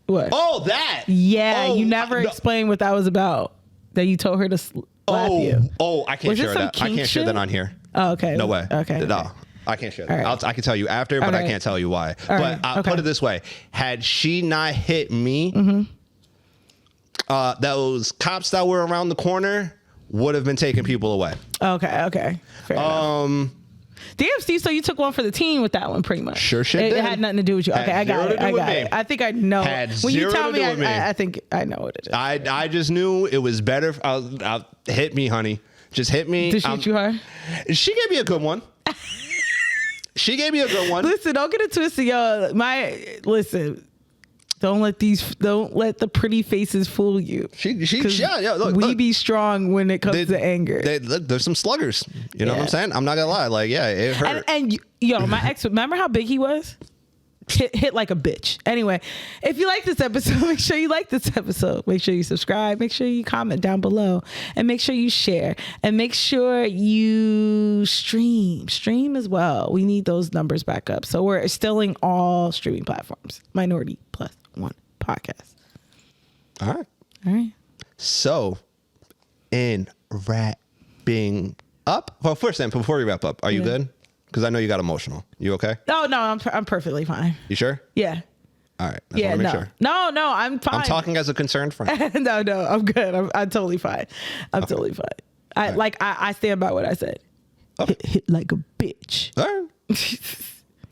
C: What?
B: Oh, that.
C: Yeah,
B: Oh,
C: you never explained what that was about. That you told her to slap you.
B: Oh, I can't share that. I can't share that on here.
C: Oh, okay.
B: No way.
C: Okay.
B: No. I can't share that.
C: Right.
B: I can tell you after, but I can't tell you why. But I'll put it this way. Had she not hit me, those cops that were around the corner would have been taking people away.
C: Okay. Fair enough. Damn, Steve, so you took one for the team with that one, pretty much.
B: Sure shit
C: It
B: did.
C: had nothing to do with you. Okay, I got it. I think I know. When you tell me, I think I know what it is.
B: I just knew it was better. Hit me, honey. Just hit me.
C: Did she hit you hard?
B: She gave me a good one.
C: Listen, don't get it twisted, yo. Listen. Don't let the pretty faces fool you.
B: Look,
C: be strong when it comes to anger.
B: Look, there's some sluggers. You know what I'm saying? I'm not gonna lie. Like, yeah, it hurt.
C: And my ex, remember how big he was? Hit like a bitch. Anyway, if you like this episode, make sure you like this episode. Make sure you subscribe. Make sure you comment down below. And make sure you share. And make sure you stream. Stream as well. We need those numbers back up. So we're instilling all streaming platforms. MinorityPlus1 podcast.
B: All right. So, in wrapping up. Well, first then, before we wrap up, are you good? Because I know you got emotional. You okay?
C: Oh, no, I'm perfectly fine.
B: You sure?
C: Yeah.
B: All right. I make sure.
C: No, I'm fine.
B: I'm talking as a concerned friend.
C: No, I'm good. I'm totally fine. Totally fine. I stand by what I said.
B: Okay.
C: Hit like a bitch.
B: All right.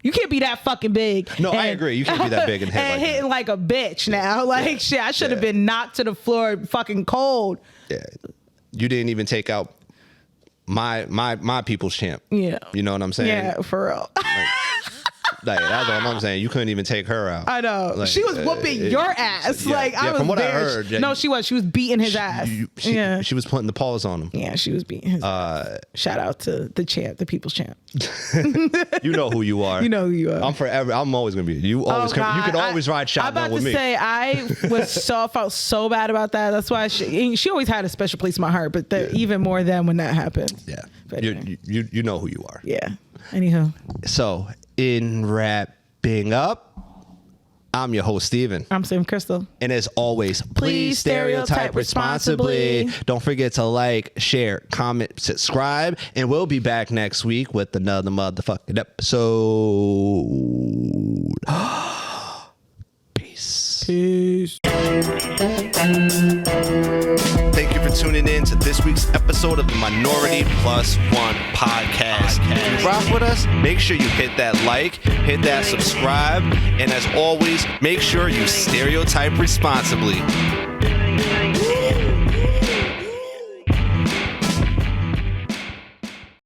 C: You can't be that fucking big.
B: No, I agree. You can't be that big and
C: hitting like a bitch now. Like, shit, I should have been knocked to the floor fucking cold.
B: Yeah. You didn't even take out my people's champ.
C: Yeah.
B: You know what I'm saying?
C: Yeah, for real.
B: Like, that's all I'm saying. You couldn't even take her out.
C: I know.
B: Like,
C: she was whooping your ass.
B: Yeah,
C: like, I was
B: from what
C: there.
B: I heard.
C: No, she was. She was beating his ass.
B: She was putting the paws on him.
C: Yeah, she was beating his ass. Shout out to the champ, the people's champ.
B: You know who you are.
C: You know who you are.
B: I'm forever. I'm always gonna be. You always. You could always ride shotgun with me.
C: I'm about to say I felt so bad about that. That's why she always had a special place in my heart. But even more than when that happened.
B: Yeah.
C: But anyway.
B: You know who you are.
C: Yeah. Anywho.
B: So in wrapping up, I'm your host, Steven.
C: I'm Sam Crystal.
B: And as always, please stereotype responsibly. Don't forget to like, share, comment, subscribe. And we'll be back next week with another motherfucking episode. Peace. Thank you for tuning in to this week's episode of the Minority Plus One podcast. If you rock with us, make sure you hit that like, hit that subscribe, and as always, make sure you stereotype responsibly.